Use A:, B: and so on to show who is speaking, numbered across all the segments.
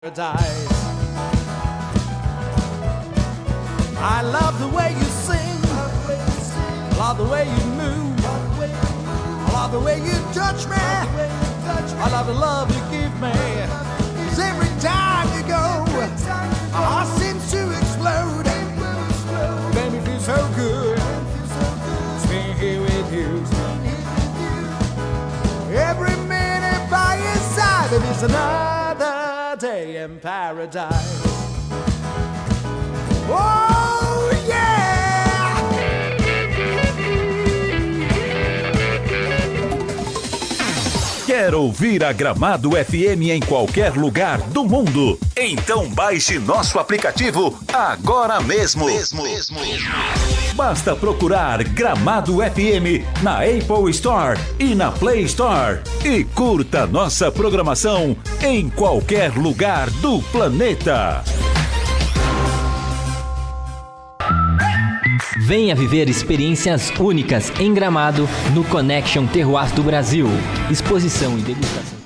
A: Paradise. I love the way you sing, I love the way you move, I love the way you touch me, I love the love you give me. 'Cause every time you go, my heart seems to explode. Baby, it feels so good, it's being here with you. Every minute by your side, it is another day in paradise. Oh yeah!
B: Quer ouvir a Gramado FM em qualquer lugar do mundo? Então baixe nosso aplicativo agora mesmo. Basta procurar Gramado FM na Apple Store e na Play Store e curta nossa programação em qualquer lugar do planeta.
C: Venha viver experiências únicas em Gramado no Connection Terroir do Brasil. Exposição e degustação.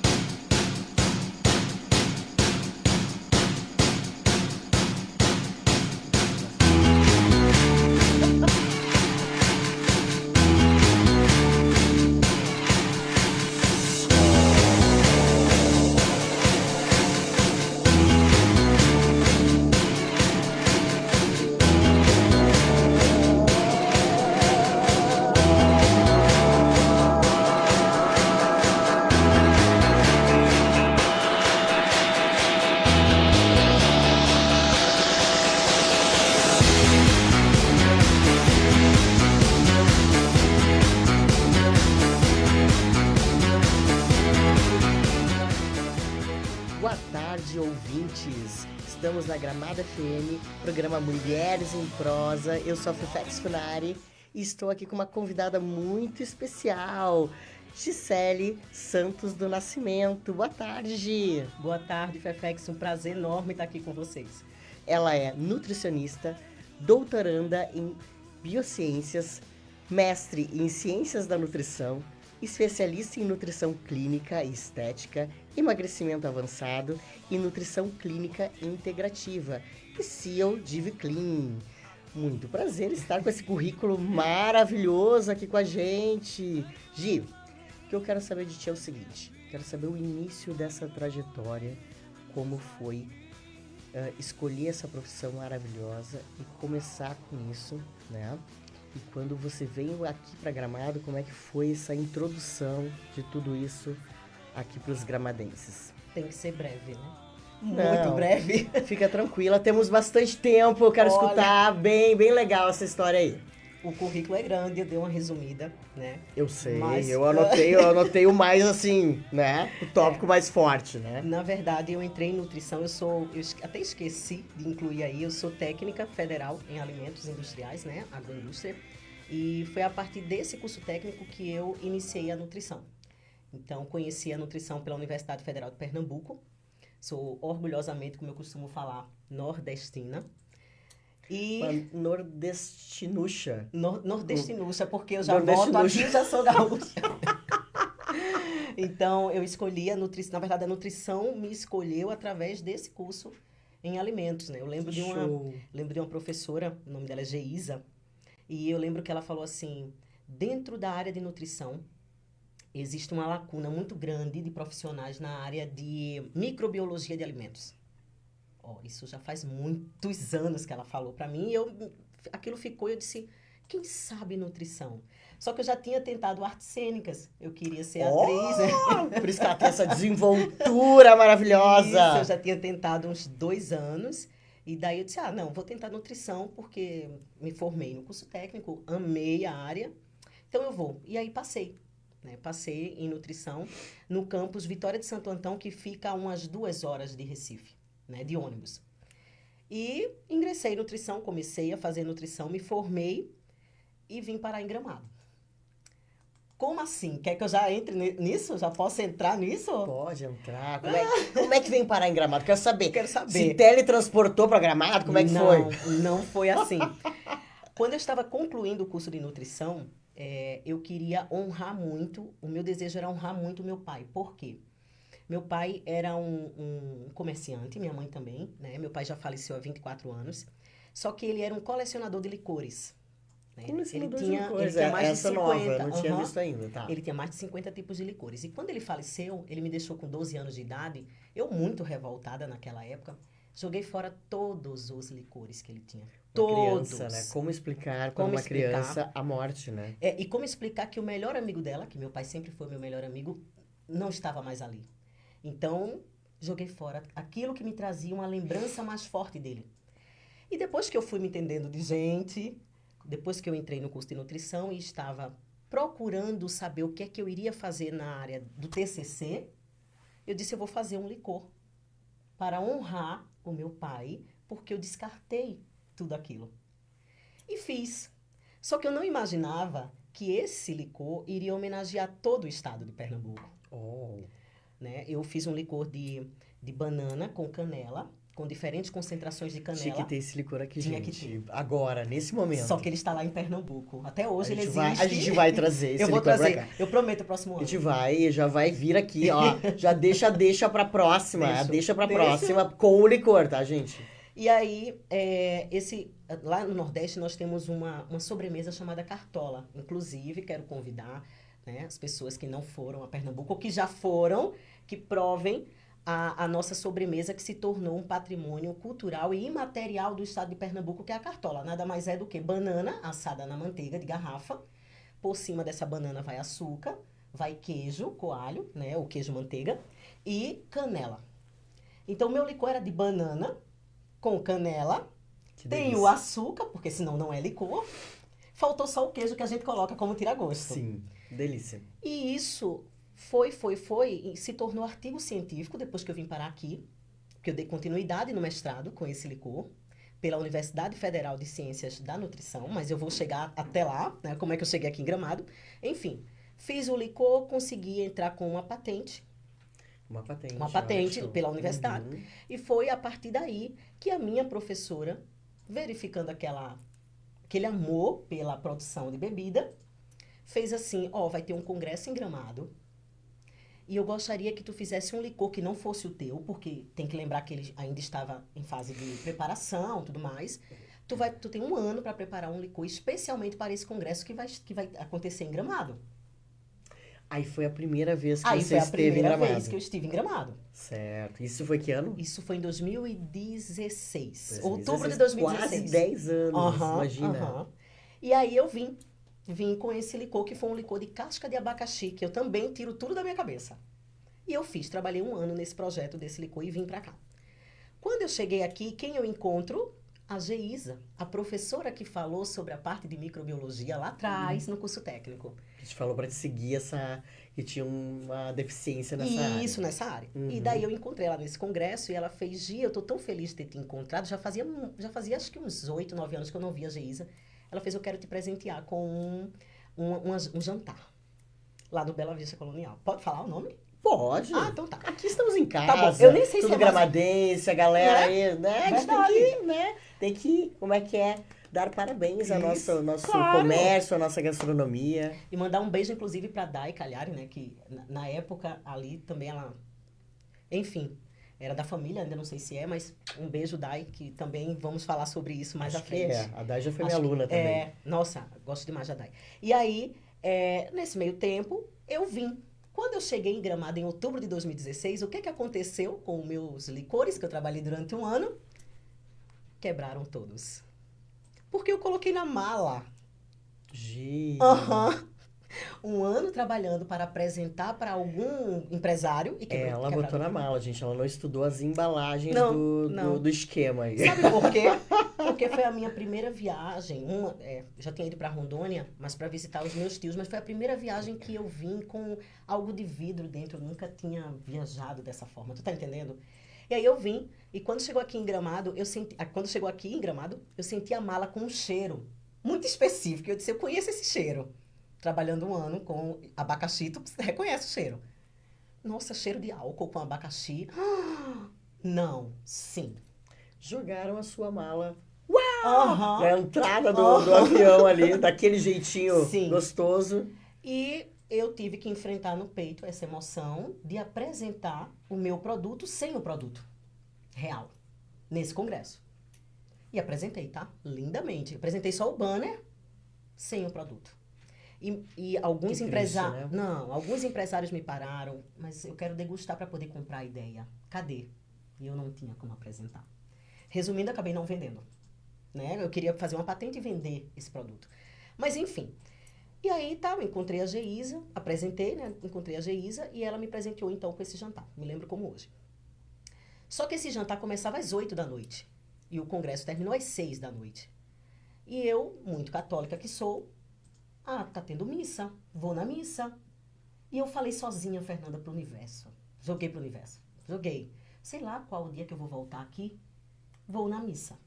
D: Estamos na Gramado FM, programa Mulheres em Prosa. Eu sou a Fefex Funari e estou aqui com uma convidada muito especial, Gisele Santos do Nascimento. Boa tarde, Gi.
E: Boa tarde, Fefex. Um prazer enorme estar aqui com vocês.
D: Ela é nutricionista, doutoranda em biociências, mestre em ciências da nutrição, especialista em nutrição clínica e estética, emagrecimento avançado e nutrição clínica integrativa, e CEO de ViClean. Muito prazer estar com esse currículo maravilhoso aqui com a gente. Gi, o que eu quero saber de ti é o seguinte, quero saber o início dessa trajetória, como foi escolher essa profissão maravilhosa e começar com isso, né? E quando você veio aqui para Gramado, como é que foi essa introdução de tudo isso aqui para os gramadenses?
E: Tem que ser breve, né?
D: Muito
E: breve.
D: Fica tranquila, temos bastante tempo, eu quero escutar bem legal essa história aí.
E: O currículo é grande, eu dei uma resumida, né?
D: Eu sei, mas... eu anotei o mais assim, né? O tópico mais forte, né?
E: Na verdade, eu entrei em nutrição, eu até esqueci de incluir aí, eu sou técnica federal em alimentos industriais, né? Agroindústria. E foi a partir desse curso técnico que eu iniciei a nutrição. Então, conheci a nutrição pela Universidade Federal de Pernambuco. Sou orgulhosamente, como eu costumo falar, nordestina. E
D: nordestinuxa.
E: Nordestinuxa, porque eu já volto aqui e já sou gaúcha. Então, eu escolhi a nutrição. Na verdade, a nutrição me escolheu através desse curso em alimentos, né? Eu lembro de uma professora, o nome dela é Geisa, e eu lembro que ela falou assim, dentro da área de nutrição, existe uma lacuna muito grande de profissionais na área de microbiologia de alimentos. Isso já faz muitos anos que ela falou para mim e aquilo ficou, eu disse, quem sabe nutrição? Só que eu já tinha tentado artes cênicas, eu queria ser atriz, né?
D: Por isso que ela tem essa desenvoltura maravilhosa.
E: Isso, eu já tinha tentado uns 2 anos, e daí eu disse, não, vou tentar nutrição, porque me formei no curso técnico, amei a área, então eu vou. E aí passei. Passei em nutrição no campus Vitória de Santo Antão, que fica a umas 2 horas de Recife, né, de ônibus. E ingressei em nutrição, comecei a fazer nutrição, me formei e vim parar em Gramado. Como assim? Quer que eu já entre nisso? Já posso entrar nisso?
D: Pode entrar. Como é que vem parar em Gramado? Quero saber. Se
E: Se
D: teletransportou para Gramado, como é que foi?
E: Não foi assim. Quando eu estava concluindo o curso de nutrição, eu queria honrar muito, o meu desejo era honrar muito o meu pai. Por quê? Meu pai era um comerciante, minha mãe também, né? Meu pai já faleceu há 24 anos. Só que ele era um colecionador de licores. Né?
D: Colecionador de
E: Ele
D: licores,
E: tinha mais
D: essa
E: de 50,
D: nova, eu não tinha visto ainda, tá.
E: Ele tinha mais de 50 tipos de licores. E quando ele faleceu, ele me deixou com 12 anos de idade, eu muito revoltada naquela época, joguei fora todos os licores que ele tinha. Todos.
D: Criança, né? Como explicar para
E: Como
D: uma
E: explicar?
D: criança a morte, né?
E: E como explicar que o melhor amigo dela, que meu pai sempre foi meu melhor amigo, não estava mais ali. Então, joguei fora aquilo que me trazia uma lembrança mais forte dele. E depois que eu fui me entendendo de gente, depois que eu entrei no curso de nutrição e estava procurando saber o que é que eu iria fazer na área do TCC, eu disse, eu vou fazer um licor para honrar o meu pai, porque eu descartei tudo aquilo. E fiz. Só que eu não imaginava que esse licor iria homenagear todo o estado de Pernambuco. Né? Eu fiz um licor de banana com canela, com diferentes concentrações de canela.
D: Tinha que ter esse licor aqui,
E: Tinha que
D: gente. Agora, nesse momento.
E: Só que ele está lá em Pernambuco. Até hoje ele existe.
D: A gente vai trazer esse
E: eu vou
D: licor
E: trazer.
D: pra cá.
E: Eu prometo o próximo
D: A
E: ano.
D: gente já vai vir aqui, ó. Já deixa pra próxima. Deixa pra próxima com o licor, tá, gente?
E: E aí, lá no Nordeste, nós temos uma sobremesa chamada cartola. Inclusive, quero convidar, né, as pessoas que não foram a Pernambuco, ou que já foram, que provem a nossa sobremesa, que se tornou um patrimônio cultural e imaterial do estado de Pernambuco, que é a cartola. Nada mais é do que banana assada na manteiga de garrafa. Por cima dessa banana vai açúcar, vai queijo, coalho, né, o queijo manteiga, e canela. Então, meu licor era de banana com canela. Tem o açúcar, porque senão não é licor. Faltou só o queijo que a gente coloca como tira-gosto.
D: Sim, delícia.
E: E isso foi, e se tornou artigo científico depois que eu vim parar aqui, que eu dei continuidade no mestrado com esse licor, pela Universidade Federal de Ciências da Nutrição, mas eu vou chegar até lá, né, como é que eu cheguei aqui em Gramado. Enfim, fiz o licor, consegui entrar com uma patente. Uma patente pela universidade. Uhum. E foi a partir daí que a minha professora, verificando aquele amor pela produção de bebida, fez assim, vai ter um congresso em Gramado, e eu gostaria que tu fizesse um licor que não fosse o teu, porque tem que lembrar que ele ainda estava em fase de preparação, tudo mais. Tu tem 1 ano para preparar um licor especialmente para esse congresso que vai acontecer em Gramado.
D: Aí foi a primeira vez que você esteve em Gramado. Foi a primeira vez
E: que eu estive em Gramado.
D: Certo. Isso foi que ano?
E: Isso foi em 2016. Outubro de 2016.
D: Quase 10 anos, imagina.
E: E aí eu vim com esse licor, que foi um licor de casca de abacaxi, que eu também tiro tudo da minha cabeça. E eu trabalhei 1 ano nesse projeto desse licor e vim pra cá. Quando eu cheguei aqui, quem eu encontro? A Geisa, a professora que falou sobre a parte de microbiologia lá atrás, no curso técnico.
D: A gente falou para te seguir que tinha uma deficiência nessa área.
E: Isso, nessa área. Uhum. E daí eu encontrei ela nesse congresso e ela fez, Gia, eu tô tão feliz de ter te encontrado. Já fazia acho que uns 8, 9 anos que eu não via a Geisa. Ela fez, eu quero te presentear com um jantar lá no Bela Vista Colonial. Pode falar o nome?
D: Pode.
E: Ah, então tá.
D: Aqui estamos em casa.
E: Tá bom. Eu nem sei
D: tudo
E: se é
D: gramadense, a galera aí, né?
E: Verdade.
D: Tem que, como é que é? Dar parabéns ao nosso comércio, à nossa gastronomia.
E: E mandar um beijo, inclusive, pra Dai Cagliari, né? Que na época ali também ela... Enfim, era da família, ainda não sei se é, mas um beijo, Dai, que também vamos falar sobre isso mais à frente.
D: A Dai já foi minha aluna também.
E: Nossa, gosto demais da Dai. E aí, nesse meio tempo, eu vim. Quando eu cheguei em Gramado em outubro de 2016, o que aconteceu com os meus licores, que eu trabalhei durante 1 ano? Quebraram todos. Porque eu coloquei na mala.
D: Gente.
E: 1 ano trabalhando para apresentar para algum empresário e
D: ela botou na mala, gente. Ela não estudou as embalagens
E: não.
D: do esquema aí.
E: Sabe por quê? Porque foi a minha primeira viagem. Já tinha ido para Rondônia, mas para visitar os meus tios. Mas foi a primeira viagem que eu vim com algo de vidro dentro. Eu nunca tinha viajado dessa forma. Tu tá entendendo? E aí eu vim. E quando chegou aqui em Gramado, eu senti a mala com um cheiro muito específico. Eu disse, eu conheço esse cheiro. Trabalhando 1 ano com abacaxi, tu reconhece o cheiro. Nossa, cheiro de álcool com abacaxi. Não, sim.
D: Jogaram a sua mala na entrada do avião ali, daquele jeitinho gostoso.
E: E eu tive que enfrentar no peito essa emoção de apresentar o meu produto sem o produto real, nesse congresso. E apresentei, tá? Lindamente. Apresentei só o banner sem o produto. E alguns empresários...
D: né?
E: Não, alguns empresários me pararam, mas eu quero degustar para poder comprar a ideia. Cadê? E eu não tinha como apresentar. Resumindo, acabei não vendendo. Né? Eu queria fazer uma patente e vender esse produto. Mas, enfim. E aí, tá, eu encontrei a Geisa, apresentei, né? Encontrei a Geisa e ela me presenteou, então, com esse jantar. Me lembro como hoje. Só que esse jantar começava às 8 da noite. E o congresso terminou às 6 da noite. E eu, muito católica que sou, tá tendo missa, vou na missa. E eu falei sozinha, Fernanda, pro universo. Joguei pro universo. Joguei. Sei lá qual o dia que eu vou voltar aqui, vou na missa.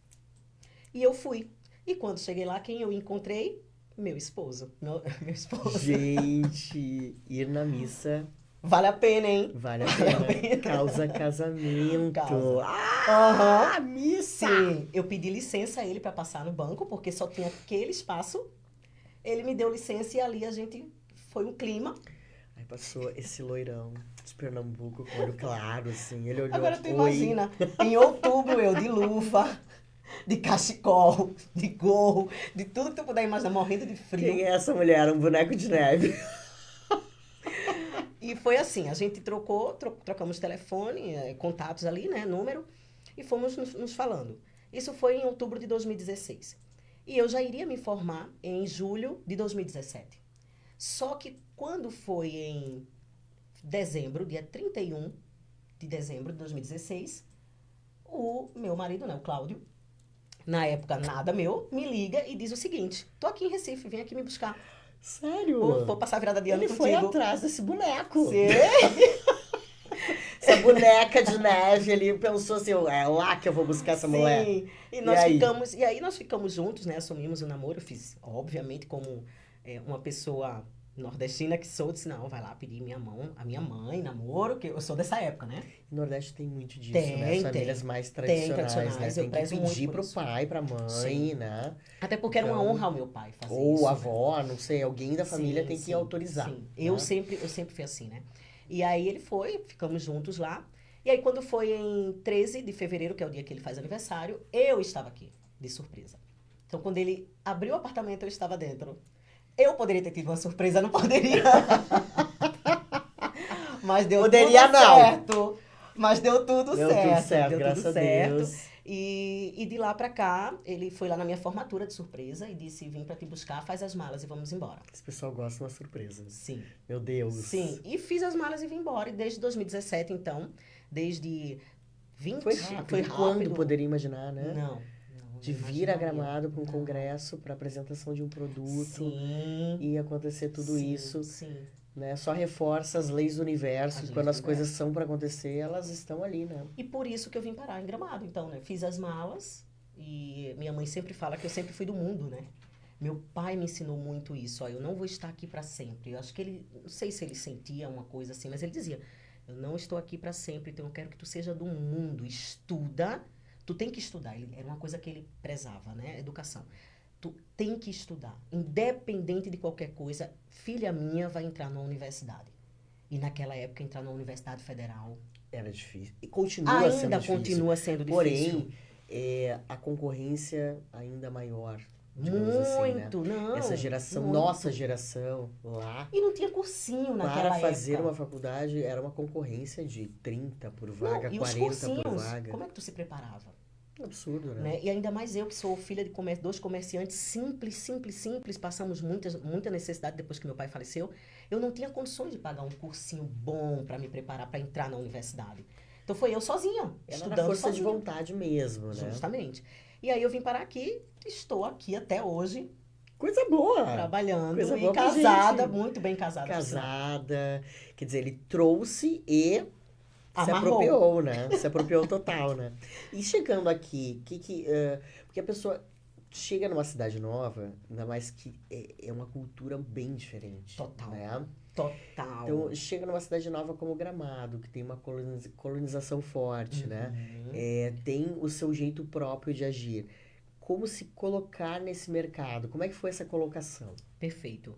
E: E eu fui. E quando cheguei lá, quem eu encontrei? Meu esposo. Meu esposo.
D: Gente, ir na missa
E: Vale a pena, hein?
D: vale a pena. Causa casamento.
E: Causa.
D: Ah, missa!
E: Sim, eu pedi licença a ele para passar no banco, porque só tinha aquele espaço. Ele me deu licença e ali a gente foi um clima.
D: Aí passou esse loirão de Pernambuco com olho claro, assim. Ele olhou.
E: Agora tu
D: "Oi."
E: imagina, em outubro eu de luva, de cachecol, de gorro, de tudo que tu puder imaginar, morrendo de frio.
D: Quem é essa mulher? Um boneco de neve.
E: E foi assim, a gente trocamos telefone, contatos ali, né, número, e fomos nos falando. Isso foi em outubro de 2016. E eu já iria me formar em julho de 2017. Só que quando foi em dezembro, dia 31 de dezembro de 2016, o meu marido, né, o Cláudio, na época nada meu, me liga e diz o seguinte: tô aqui em Recife, vem aqui me buscar.
D: Sério?
E: Vou passar a virada de ano
D: Ele foi
E: contigo.
D: atrás desse boneco.
E: Sim.
D: Essa boneca de neve, ele pensou assim, é lá que eu vou buscar essa mulher.
E: Sim. E aí nós ficamos juntos, né? Assumimos o namoro. Eu fiz, obviamente, como uma pessoa nordestina que sou, disse, não, vai lá pedir a minha mãe, namoro, que eu sou dessa época, né?
D: O Nordeste tem muito disso,
E: Tem,
D: né? As famílias
E: tem.
D: mais
E: Tem
D: tradicionais,
E: tradicionais,
D: né?
E: eu
D: Tem que
E: prezo muito
D: pedir
E: por
D: pro
E: isso.
D: pai, pra mãe,
E: Sim.
D: né?
E: Até porque era uma
D: Então,
E: honra ao meu pai fazer
D: Ou
E: isso.
D: a
E: né?
D: avó, não sei, alguém da família
E: Sim,
D: tem que
E: sim,
D: autorizar.
E: Sim.
D: né?
E: Eu sempre fui assim, né? E aí ele foi, ficamos juntos lá. E aí quando foi em 13 de fevereiro, que é o dia que ele faz aniversário, eu estava aqui, de surpresa. Então quando ele abriu o apartamento, eu estava dentro. Eu poderia ter tido uma surpresa, não poderia. Mas deu
D: Poderia
E: tudo
D: não.
E: certo. Mas deu tudo
D: Deu
E: certo.
D: tudo certo,
E: Deu
D: graças
E: tudo
D: a
E: certo.
D: Deus.
E: E de lá pra cá, ele foi lá na minha formatura de surpresa e disse, vim pra te buscar, faz as malas e vamos embora.
D: Esse pessoal gosta de uma surpresa.
E: Sim.
D: Meu Deus.
E: Sim. E fiz as malas e vim embora. E desde 2017, então, desde 20...
D: Foi rápido.
E: Foi rápido.
D: Quando poderia imaginar, né?
E: Não.
D: De vir a Gramado para um congresso, para apresentação de um produto.
E: Sim.
D: E acontecer tudo
E: Sim,
D: isso.
E: Sim.
D: Né? Só reforça as leis do universo.
E: As leis
D: Quando
E: do
D: as coisas são para acontecer, elas estão ali, né?
E: E por isso que eu vim parar em Gramado, então, né? Fiz as malas e minha mãe sempre fala que eu sempre fui do mundo, né? Meu pai me ensinou muito isso, ó, eu não vou estar aqui para sempre. Eu acho que ele, não sei se ele sentia uma coisa assim, mas ele dizia, eu não estou aqui para sempre, então eu quero que tu seja do mundo, estuda, tu tem que estudar. Era uma coisa que ele prezava, né? Educação. Tu tem que estudar, independente de qualquer coisa, filha minha vai entrar na universidade. E naquela época entrar na Universidade Federal
D: Era difícil. E continua sendo
E: ainda
D: difícil.
E: continua sendo difícil.
D: Porém, a concorrência ainda maior. Digamos assim, né?
E: Muito, não.
D: Essa geração,
E: muito.
D: nossa geração, lá,
E: E não tinha cursinho naquela
D: para fazer
E: época.
D: uma faculdade, era uma concorrência de 30 por vaga,
E: Não, e os
D: 40
E: cursinhos,
D: por vaga.
E: como é que tu se preparava?
D: Absurdo, né?
E: Né? E ainda mais eu, que sou filha de dois comerciantes simples, passamos muita necessidade depois que meu pai faleceu. Eu não tinha condições de pagar um cursinho bom para me preparar para entrar na universidade. Então foi eu sozinha,
D: Era
E: estudando
D: na força
E: sozinha.
D: de vontade mesmo, né?
E: Justamente. E aí eu vim parar aqui, estou aqui até hoje,
D: Coisa boa!
E: trabalhando
D: Coisa
E: e
D: boa pra
E: casada,
D: gente.
E: muito bem casada. por sinal.
D: Casada. Quer dizer, ele trouxe e se
E: Amarrou.
D: apropriou, né? Se apropriou total, né? E chegando aqui, porque a pessoa chega numa cidade nova, ainda mais que é uma cultura bem diferente.
E: Total.
D: Né?
E: Total.
D: Então, chega numa cidade nova como Gramado, que tem uma colonização forte, né? Tem o seu jeito próprio de agir. Como se colocar nesse mercado? Como é que foi essa colocação?
E: Perfeito.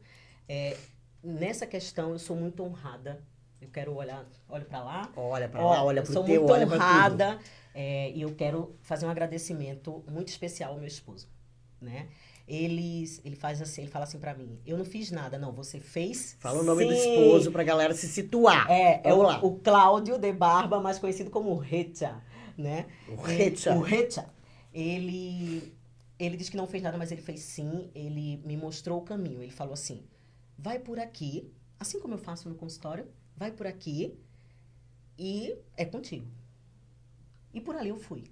E: nessa questão, eu sou muito honrada. Eu quero olho para lá.
D: Olha para lá, olha pro
E: sou
D: teu,
E: muito
D: olha pra tudo.
E: honrada. E eu quero fazer um agradecimento muito especial ao meu esposo, né? Ele faz assim, ele fala assim pra mim, eu não fiz nada, não, você fez.
D: Fala o nome do
E: sim.
D: esposo pra galera se situar. Vamos lá.
E: O Cláudio de Barba, mais conhecido como Recha, né?
D: O Recha.
E: O Recha. Ele disse que não fez nada, mas ele fez sim. Ele me mostrou o caminho. Ele falou assim, vai por aqui, assim como eu faço no consultório, vai por aqui e é contigo. E por ali eu fui.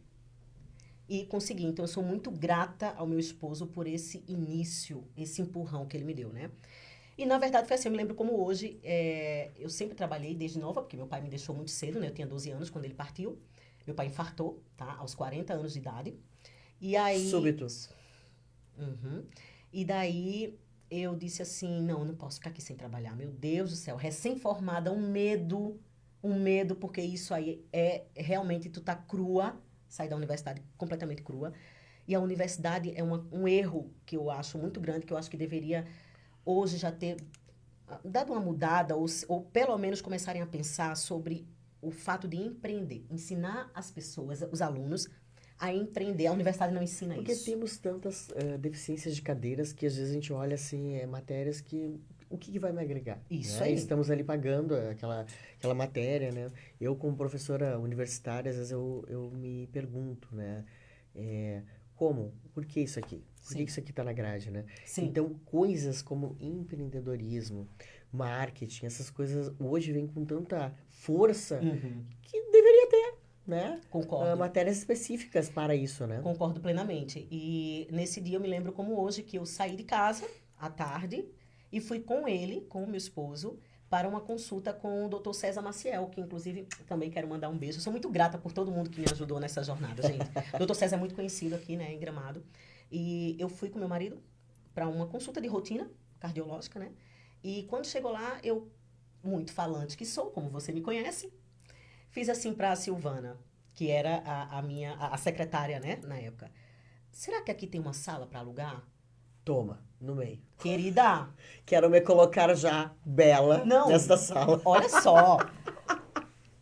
E: E consegui. Então, eu sou muito grata ao meu esposo por esse início, esse empurrão que ele me deu, né? E, na verdade, foi assim. Eu me lembro como hoje, eu sempre trabalhei desde nova, porque meu pai me deixou muito cedo, né? Eu tinha 12 anos quando ele partiu. Meu pai infartou, tá? Aos 40 anos de idade. E aí...
D: Súbitos.
E: Uhum. E daí, eu disse assim, não, eu não posso ficar aqui sem trabalhar. Meu Deus do céu, recém-formada, um medo, porque isso aí realmente, tu tá crua, sair da universidade completamente crua. E a universidade é um erro que eu acho muito grande, que eu acho que deveria hoje já ter dado uma mudada, ou pelo menos começarem a pensar sobre o fato de empreender. Ensinar as pessoas, os alunos, a empreender. A universidade não ensina
D: Porque
E: isso.
D: temos tantas deficiências de cadeiras que às vezes a gente olha assim, matérias que... O que vai me agregar?
E: Isso
D: né?
E: aí.
D: Estamos ali pagando aquela matéria, né? Eu, como professora universitária, às vezes eu me pergunto, né? Como? Por que isso aqui? Por que
E: Sim.
D: isso aqui está na grade, né?
E: Sim.
D: Então, coisas como empreendedorismo, marketing, essas coisas hoje vêm com tanta força
E: Uhum.
D: que deveria ter, né?
E: Concordo.
D: Matérias específicas para isso, né?
E: Concordo plenamente. E nesse dia eu me lembro como hoje, que eu saí de casa à tarde e fui com ele, com o meu esposo, para uma consulta com o Dr. César Maciel, que inclusive também quero mandar um beijo. Eu sou muito grata por todo mundo que me ajudou nessa jornada, gente. O Dr. César é muito conhecido aqui, né, em Gramado. E eu fui com meu marido para uma consulta de rotina cardiológica, né? E quando chegou lá, eu, muito falante que sou, como você me conhece, fiz assim para a Silvana, que era a secretária, né, na época. Será que aqui tem uma sala para alugar?
D: Toma, no meio.
E: Querida,
D: Quero me colocar já bela
E: Não.
D: nesta sala.
E: olha só.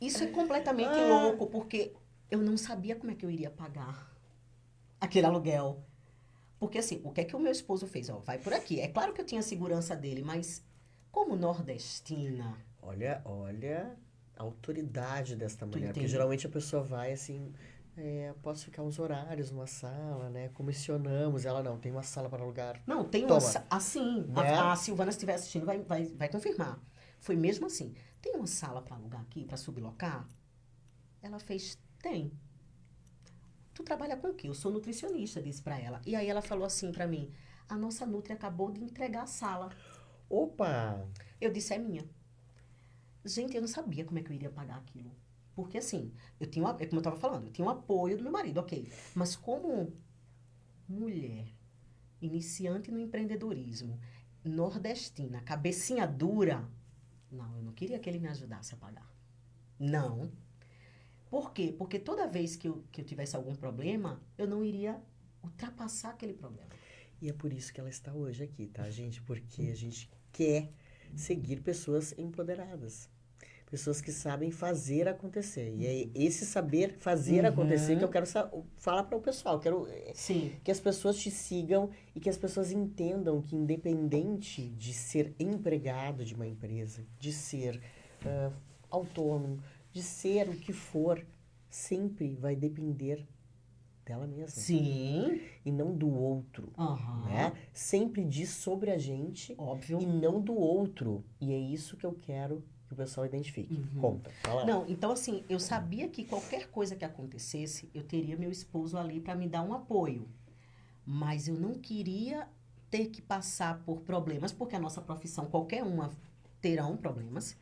E: Isso é completamente louco, porque eu não sabia como é que eu iria pagar aquele aluguel. Porque assim, o que é que o meu esposo fez? Ó, vai por aqui. É claro que eu tinha a segurança dele, mas como nordestina...
D: Olha a autoridade desta mulher. Porque
E: entende?
D: geralmente a pessoa vai assim, posso ficar uns horários numa sala, né? Comissionamos. Ela não, tem uma sala para alugar.
E: Não, tem uma...
D: Toma.
E: Assim,
D: Né?
E: a Silvana, se estiver assistindo, vai confirmar. Foi mesmo assim. Tem uma sala para alugar aqui, para sublocar? Ela fez, tem. Tu trabalha com o quê? Eu sou nutricionista, disse para ela. E aí ela falou assim para mim, a nossa Nutri acabou de entregar a sala.
D: Opa!
E: Eu disse, é minha. Gente, eu não sabia como é que eu iria pagar aquilo. Porque assim, eu tinha, como eu estava falando, eu tinha o apoio do meu marido, ok. Mas como mulher, iniciante no empreendedorismo, nordestina, cabecinha dura, não, eu não queria que ele me ajudasse a pagar. Não. Por quê? Porque toda vez que eu tivesse algum problema, eu não iria ultrapassar aquele problema.
D: E é por isso que ela está hoje aqui, tá, gente? Porque a gente quer seguir pessoas empoderadas. Pessoas que sabem fazer acontecer. E é esse saber fazer acontecer que eu quero falar para o pessoal. Quero
E: Sim.
D: que as pessoas te sigam e que as pessoas entendam que independente de ser empregado de uma empresa, de ser autônomo, de ser o que for, sempre vai depender dela mesma.
E: Sim.
D: E não do outro.
E: Aham.
D: Né? Sempre diz sobre a gente
E: Óbvio.
D: e não do outro. E é isso que eu quero que o pessoal identifique. Conta, fala lá.
E: Não, então assim, eu sabia que qualquer coisa que acontecesse, eu teria meu esposo ali para me dar um apoio. Mas eu não queria ter que passar por problemas, porque a nossa profissão, qualquer uma, terão problemas.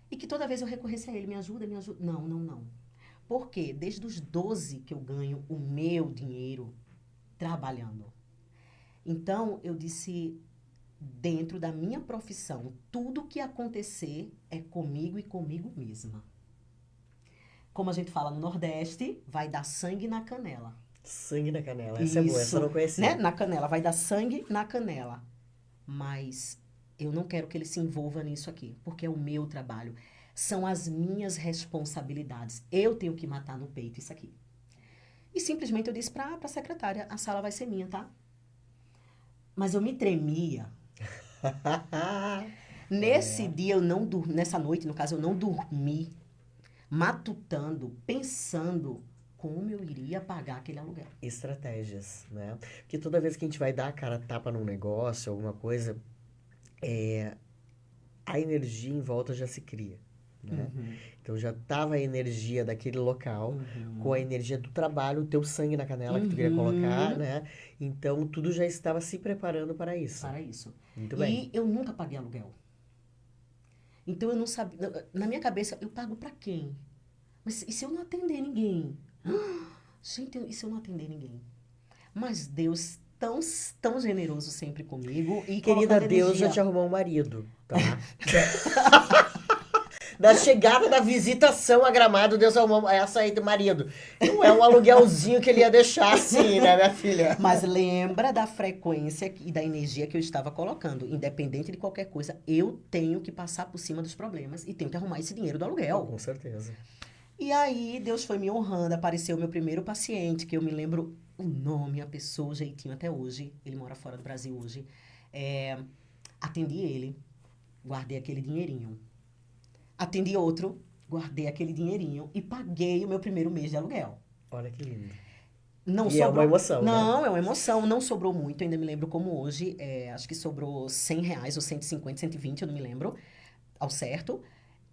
E: E que toda vez eu recorresse a ele, me ajuda, me ajuda. Não, não, não. Por quê? Desde os 12 que eu ganho o meu dinheiro trabalhando. Então, eu disse, dentro da minha profissão, tudo que acontecer é comigo e comigo mesma. Como a gente fala no Nordeste, vai dar sangue na canela.
D: Sangue na canela. Essa é boa, essa eu não conhecia.
E: Né? Na canela, vai dar sangue na canela. Mas eu não quero que ele se envolva nisso aqui, porque é o meu trabalho. São as minhas responsabilidades. Eu tenho que matar no peito isso aqui. E simplesmente eu disse para a secretária, a sala vai ser minha, tá? Mas eu me tremia. Nesse dia, eu não dormi, nessa noite, no caso, eu não dormi, matutando, pensando como eu iria pagar aquele aluguel.
D: Estratégias, né? Porque toda vez que a gente vai dar a cara a tapa num negócio, alguma coisa, a energia em volta já se cria, né? Então já tava a energia daquele local com a energia do trabalho, o teu sangue na canela que tu queria colocar, né? Então tudo já estava se preparando para isso.
E: Para isso.
D: Muito bem.
E: E eu nunca paguei aluguel. Então eu não sabia, na minha cabeça, eu pago para quem? Mas e se eu não atender ninguém? Gente, e se eu não atender ninguém? Mas Deus tão generoso sempre comigo. E
D: Querida, Deus já te arrumou um marido, tá? Da chegada da visitação a Gramado, Deus arrumou essa aí do marido. Não é um aluguelzinho que ele ia deixar assim, né, minha filha?
E: Mas lembra da frequência e da energia que eu estava colocando. Independente de qualquer coisa, eu tenho que passar por cima dos problemas e tenho que arrumar esse dinheiro do aluguel.
D: Com certeza.
E: E aí, Deus foi me honrando, apareceu o meu primeiro paciente, que eu me lembro o nome, a pessoa, o jeitinho até hoje. Ele mora fora do Brasil hoje. Atendi ele, guardei aquele dinheirinho. Atendi outro, guardei aquele dinheirinho e paguei o meu primeiro mês de aluguel.
D: Olha que lindo.
E: Não
D: e
E: sobrou,
D: é uma emoção,
E: não,
D: né?
E: é uma emoção. Não sobrou muito, ainda me lembro como hoje. Acho que sobrou R$100 ou 150, 120, eu não me lembro ao certo.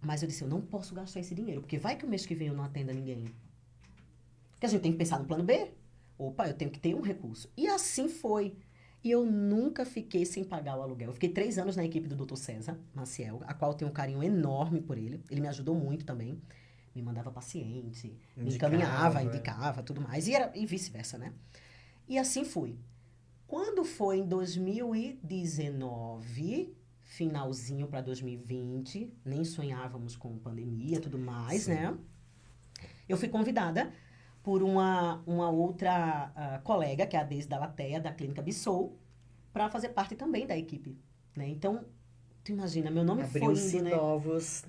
E: Mas eu disse, eu não posso gastar esse dinheiro, porque vai que o mês que vem eu não atenda ninguém. Porque a gente tem que pensar no plano B. Opa, eu tenho que ter um recurso. E assim foi. E eu nunca fiquei sem pagar o aluguel. Eu fiquei 3 anos na equipe do Dr. César Maciel, a qual eu tenho um carinho enorme por ele. Ele me ajudou muito também. Me mandava paciente, me encaminhava, indicava, tudo mais. E vice-versa, né? E assim fui. Quando foi em 2019, finalzinho para 2020, nem sonhávamos com pandemia e tudo mais, né? Eu fui convidada por uma outra colega, que é a Deise da Lateia, da Clínica Bissou, para fazer parte também da equipe, né? Então, tu imagina, meu nome foi indo, né?
D: Novas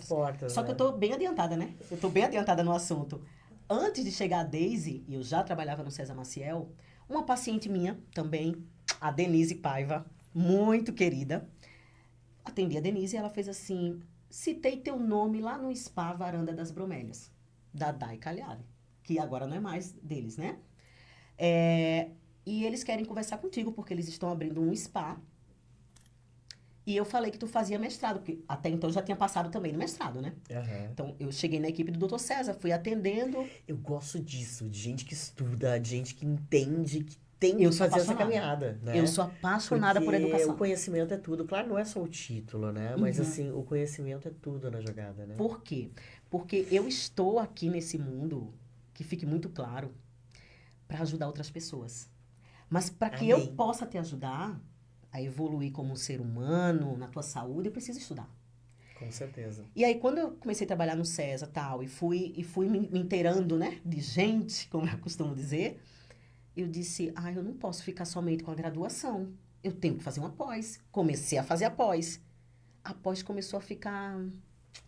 D: portas.
E: Só
D: né?
E: que eu tô bem adiantada, né? Eu tô bem adiantada no assunto. Antes de chegar a Deise, e eu já trabalhava no César Maciel, uma paciente minha também, a Denise Paiva, muito querida, atendi a Denise e ela fez assim, citei teu nome lá no spa Varanda das Bromélias, da Dai Cagliari, que agora não é mais deles, né? E eles querem conversar contigo, porque eles estão abrindo um spa. E eu falei que tu fazia mestrado, porque até então eu já tinha passado também no mestrado, né? Então, eu cheguei na equipe do Dr. César, fui atendendo.
D: Eu gosto disso, de gente que estuda, de gente que entende, que tem que fazer essa caminhada, né?
E: Eu sou apaixonada por educação.
D: O conhecimento é tudo. Claro, não é só o título, né? Mas, assim, o conhecimento é tudo na jogada, né?
E: Por quê? Porque eu estou aqui nesse mundo, que fique muito claro, para ajudar outras pessoas. Mas para que eu possa te ajudar a evoluir como ser humano, na tua saúde, eu preciso estudar.
D: Com certeza.
E: E aí, quando eu comecei a trabalhar no César tal, e fui me inteirando, né, de gente, como eu costumo dizer, eu disse, eu não posso ficar somente com a graduação. Eu tenho que fazer uma pós. Comecei a fazer a pós. A pós começou a ficar...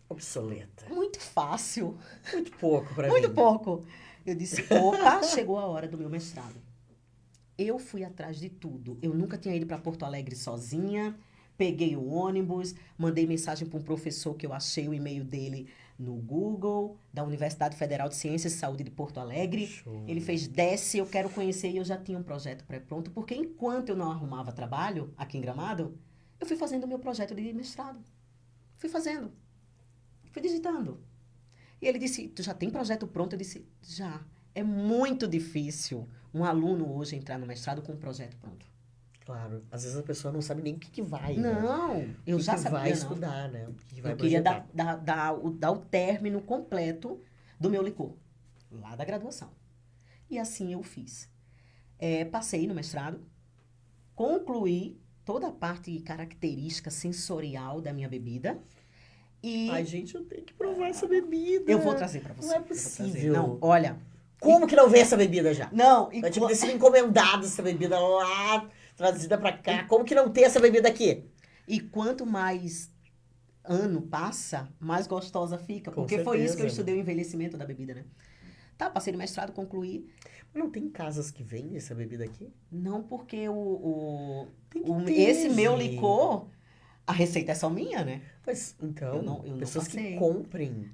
D: obsoleta.
E: muito fácil.
D: Muito pouco pra mim.
E: Muito pouco. Eu disse, opa, chegou a hora do meu mestrado. Eu fui atrás de tudo. Eu nunca tinha ido para Porto Alegre sozinha. Peguei o ônibus, mandei mensagem para um professor que eu achei o e-mail dele no Google, da Universidade Federal de Ciências e Saúde de Porto Alegre.
D: Show.
E: Ele fez, desce, eu quero conhecer, e eu já tinha um projeto pré-pronto, porque enquanto eu não arrumava trabalho aqui em Gramado, eu fui fazendo o meu projeto de mestrado. Fui fazendo. Fui digitando. E ele disse, tu já tem projeto pronto? Eu disse, já. É muito difícil um aluno hoje entrar no mestrado com um projeto pronto.
D: Claro. Às vezes a pessoa não sabe nem o que vai,
E: não,
D: né?
E: eu já sabia,
D: vai
E: não.
D: estudar, né? O que vai
E: eu queria
D: projetar.
E: dar o término completo do meu licor, lá da graduação. E assim eu fiz. Passei no mestrado, concluí toda a parte característica sensorial da minha bebida. E
D: Ai, gente, eu tenho que provar essa bebida.
E: eu vou trazer pra você.
D: Não é possível.
E: Não, olha...
D: Como que não vem essa bebida já?
E: Não,
D: Eu tinha sido encomendada essa bebida lá, trazida pra cá. Como que não tem essa bebida aqui?
E: E quanto mais ano passa, mais gostosa fica.
D: Com
E: Porque foi isso que eu
D: certeza.
E: estudei, o envelhecimento da bebida, né? Tá, passei no mestrado, concluí.
D: Mas não tem casas que vendem essa bebida aqui?
E: Não porque
D: Tem que ter,
E: esse meu
D: gente.
E: licor, a receita é só minha, né?
D: Mas, então,
E: Eu não
D: pessoas
E: passei.
D: que comprem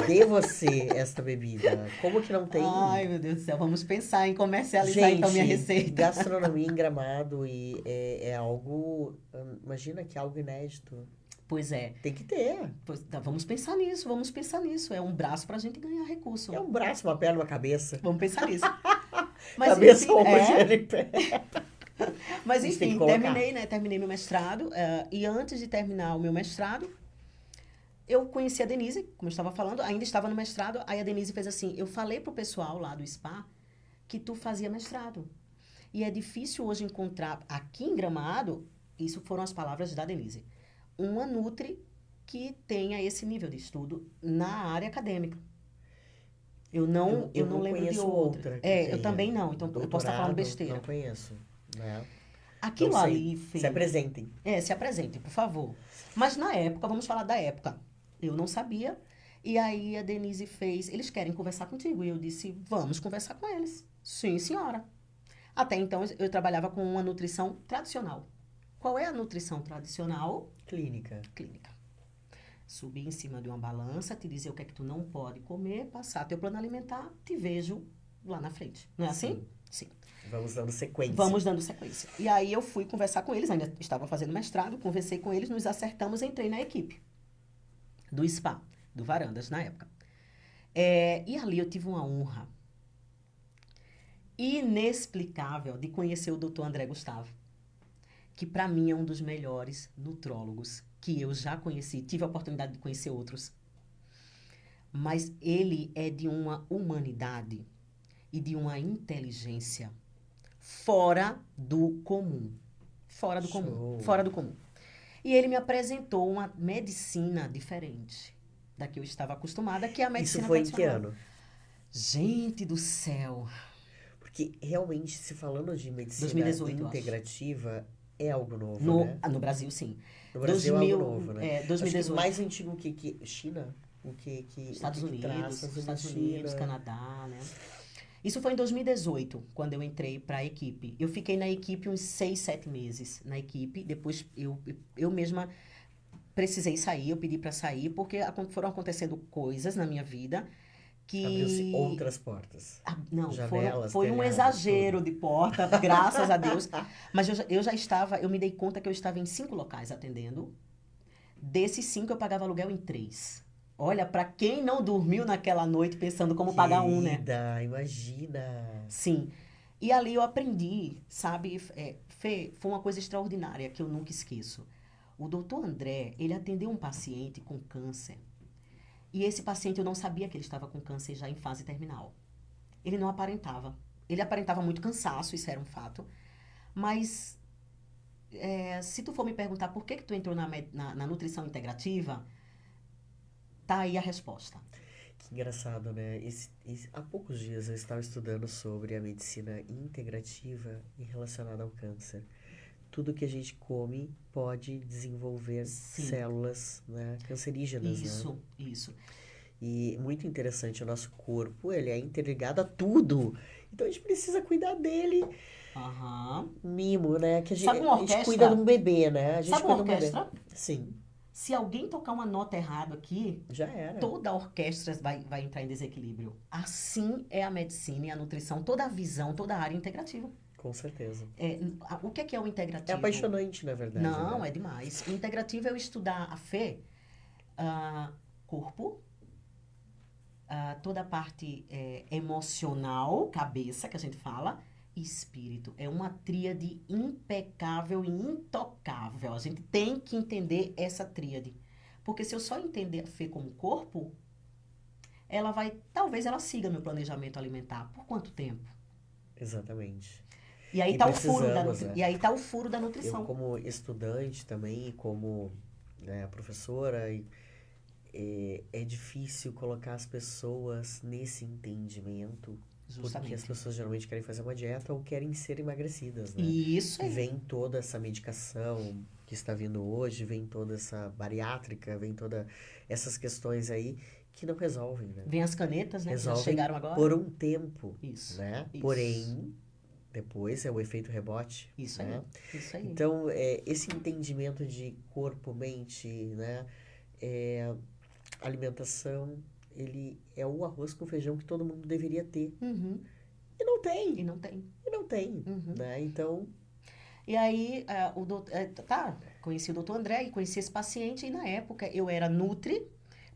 D: de você esta bebida. Como que não tem?
E: Ai, meu Deus do céu, vamos pensar em comercializar então minha receita.
D: gastronomia em Gramado e é algo... Imagina que é algo inédito.
E: Pois é.
D: Tem que ter.
E: Pois, tá, vamos pensar nisso, vamos pensar nisso. É um braço pra gente ganhar recurso.
D: É um braço, uma perna, uma cabeça.
E: Vamos pensar nisso. Mas,
D: Cabeça,
E: enfim,
D: ombro, joelho e pé.
E: Mas
D: A gente tem
E: enfim,
D: que colocar.
E: terminei, né? Terminei meu mestrado. E antes de terminar o meu mestrado, eu conheci a Denise, como eu estava falando, ainda estava no mestrado. Aí a Denise fez assim, eu falei pro pessoal lá do SPA que tu fazia mestrado. E é difícil hoje encontrar aqui em Gramado, isso foram as palavras da Denise, uma Nutri que tenha esse nível de estudo na área acadêmica. Eu não lembro de
D: conheço
E: outra.
D: que
E: eu
D: tenha
E: também não, então eu posso estar falando
D: doutorado,
E: besteira.
D: Não conheço, né?
E: Aquilo
D: Não sei.
E: ali, Fê,
D: Se apresentem.
E: se apresentem, por favor. Mas na época, vamos falar da época. Eu não sabia. E aí a Denise fez, eles querem conversar contigo. E eu disse, vamos conversar com eles. Sim, senhora. Até então eu trabalhava com uma nutrição tradicional. Qual é a nutrição tradicional?
D: Clínica.
E: Clínica. Subir em cima de uma balança, te dizer o que é que tu não pode comer, passar teu plano alimentar, te vejo lá na frente. Não é assim? Sim.
D: Vamos dando sequência.
E: Vamos dando sequência. E aí eu fui conversar com eles, ainda estava fazendo mestrado, conversei com eles, nos acertamos, entrei na equipe do SPA, do Varandas, na época. E ali eu tive uma honra inexplicável de conhecer o Dr. André Gustavo, que para mim é um dos melhores nutrólogos que eu já conheci. Tive a oportunidade de conhecer outros. Mas ele é de uma humanidade e de uma inteligência fora do comum. Fora do comum.
D: Show.
E: Fora do comum. E ele me apresentou uma medicina diferente da que eu estava acostumada, que é a medicina
D: Isso foi em que
E: tradicional.
D: ano?
E: Gente do céu.
D: Porque realmente, se falando de medicina
E: 2018, eu acho.
D: integrativa, é algo novo, né?
E: No Brasil, sim.
D: No Brasil
E: 2000,
D: é algo novo, né? Acho que
E: 2018.
D: mais antigo que China?
E: Estados
D: o que traz
E: Estados Unidos,
D: China?
E: Canadá, né? Isso foi em 2018, quando eu entrei para a equipe. Eu fiquei na equipe uns 6, 7 meses na equipe. Depois eu mesma precisei sair, eu pedi para sair, porque foram acontecendo coisas na minha vida que...
D: Abriu-se outras portas.
E: Não,
D: Janelas,
E: foi um
D: telhados,
E: exagero de porta, graças a Deus. Mas eu me dei conta que eu estava em 5 locais atendendo. Desses 5, eu pagava aluguel em 3. Olha, para quem não dormiu naquela noite pensando como pagar um, né?
D: Imagina.
E: Sim. E ali eu aprendi, sabe? Fê, foi uma coisa extraordinária que eu nunca esqueço. O doutor André, ele atendeu um paciente com câncer. E esse paciente, eu não sabia que ele estava com câncer já em fase terminal. Ele não aparentava. Ele aparentava muito cansaço, isso era um fato. Mas, se tu for me perguntar por que tu entrou na nutrição integrativa, tá aí a resposta.
D: Que engraçado, né? Há poucos dias eu estava estudando sobre a medicina integrativa e relacionada ao câncer. Tudo que a gente come pode desenvolver células, né, cancerígenas, né?
E: Isso.
D: E muito interessante, o nosso corpo, ele é interligado a tudo. Então a gente precisa cuidar dele. Mimo, né? Que
E: Sabe uma
D: a gente
E: orquestra?
D: cuida de um bebê, né? A gente
E: Sabe uma
D: cuida de um bebê.
E: orquestra?
D: Sim,
E: Se alguém tocar uma nota errada aqui,
D: já era.
E: toda a orquestra vai entrar em desequilíbrio. Assim é a medicina e a nutrição, toda a visão, toda a área integrativa.
D: Com certeza.
E: O que é o integrativo?
D: É apaixonante, na verdade.
E: Não,
D: né?
E: é demais. O integrativo é eu estudar a fé, corpo, toda a parte emocional, cabeça, que a gente fala, e espírito. É uma tríade impecável e intocável. A gente tem que entender essa tríade. Porque se eu só entender a fé como corpo, talvez ela siga meu planejamento alimentar. Por quanto tempo?
D: Exatamente.
E: E aí
D: E
E: tá o furo da
D: precisamos, né?
E: E aí tá o furo da nutrição.
D: Eu, como estudante também, como professora, é difícil colocar as pessoas nesse entendimento. Porque
E: Justamente.
D: as pessoas geralmente querem fazer uma dieta ou querem ser emagrecidas, né?
E: Isso
D: E
E: aí.
D: vem toda essa medicação que que está vindo hoje, vem toda essa bariátrica, vem todas essas questões aí que não resolvem, né?
E: Vem as canetas, né? Que já
D: Resolvem
E: chegaram agora.
D: por um tempo,
E: Isso.
D: né?
E: Isso.
D: Porém, depois é o efeito rebote,
E: Isso
D: né?
E: aí. Isso aí.
D: Então, esse entendimento de corpo, mente, né? Alimentação, ele é o arroz com feijão que todo mundo deveria ter.
E: Uhum.
D: E não tem.
E: E não tem.
D: E não tem,
E: Uhum.
D: né? Então,
E: E aí, conheci o doutor André e conheci esse paciente. E na época, eu era nutri,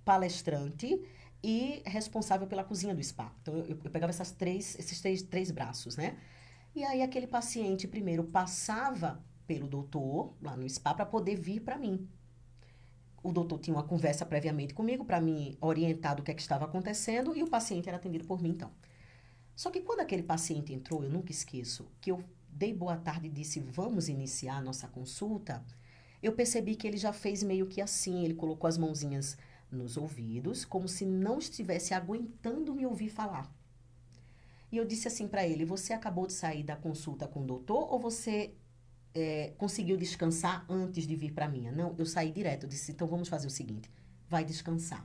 E: palestrante e responsável pela cozinha do spa. Então, eu pegava esses três braços, né? E aí, aquele paciente, primeiro, passava pelo doutor, lá no spa, para poder vir para mim. O doutor tinha uma conversa previamente comigo para me orientar do que é que estava acontecendo e o paciente era atendido por mim, então. Só que quando aquele paciente entrou, eu nunca esqueço, que eu dei boa tarde e disse, vamos iniciar a nossa consulta, eu percebi que ele já fez meio que assim, ele colocou as mãozinhas nos ouvidos, como se não estivesse aguentando me ouvir falar. E eu disse assim para ele, você acabou de sair da consulta com o doutor ou você conseguiu descansar antes de vir para mim? Não, eu saí direto, eu disse, então vamos fazer o seguinte, vai descansar.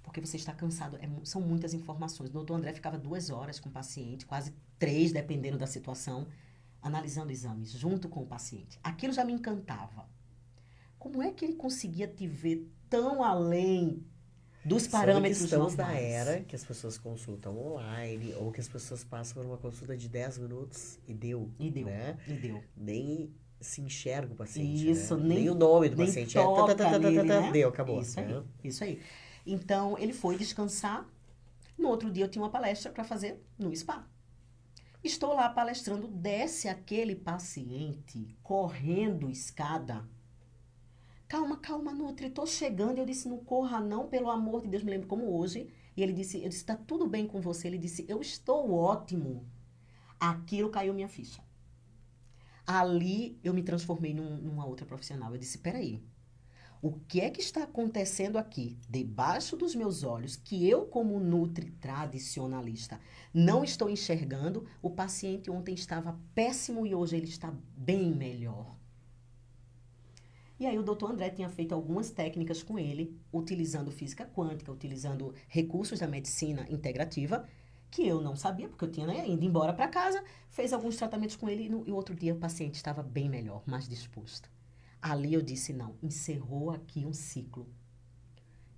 E: Porque você está cansado, são muitas informações. O doutor André ficava 2 horas com o paciente, quase 3, dependendo da situação, analisando exames, junto com o paciente. Aquilo já me encantava. Como é que ele conseguia te ver tão além dos parâmetros
D: estamos
E: normais?
D: na era que as pessoas consultam online, ou que as pessoas passam por uma consulta de 10 minutos e deu.
E: E deu,
D: né?
E: e deu.
D: Nem se enxerga o paciente,
E: Isso,
D: né?
E: nem
D: Nem o nome do
E: nem
D: paciente.
E: toca nele, né?
D: Deu, acabou.
E: Isso aí,
D: né?
E: isso aí. Então, ele foi descansar. No outro dia, eu tinha uma palestra para fazer no spa. Estou lá palestrando, desce aquele paciente correndo escada. Calma, calma, Nutri, tô chegando. Eu disse, não corra não, pelo amor de Deus, me lembro como hoje. E ele disse, eu disse, tá tudo bem com você? Ele disse, eu estou ótimo. Aquilo caiu minha ficha. Ali, eu me transformei numa outra profissional. Eu disse, peraí, o que é que está acontecendo aqui, debaixo dos meus olhos, que eu, como Nutri tradicionalista, não estou enxergando? O paciente ontem estava péssimo e hoje ele está bem melhor. E aí o doutor André tinha feito algumas técnicas com ele, utilizando física quântica, utilizando recursos da medicina integrativa, que eu não sabia, porque eu tinha ido embora para casa, fez alguns tratamentos com ele e o outro dia o paciente estava bem melhor, mais disposto. Ali eu disse, não, encerrou aqui um ciclo.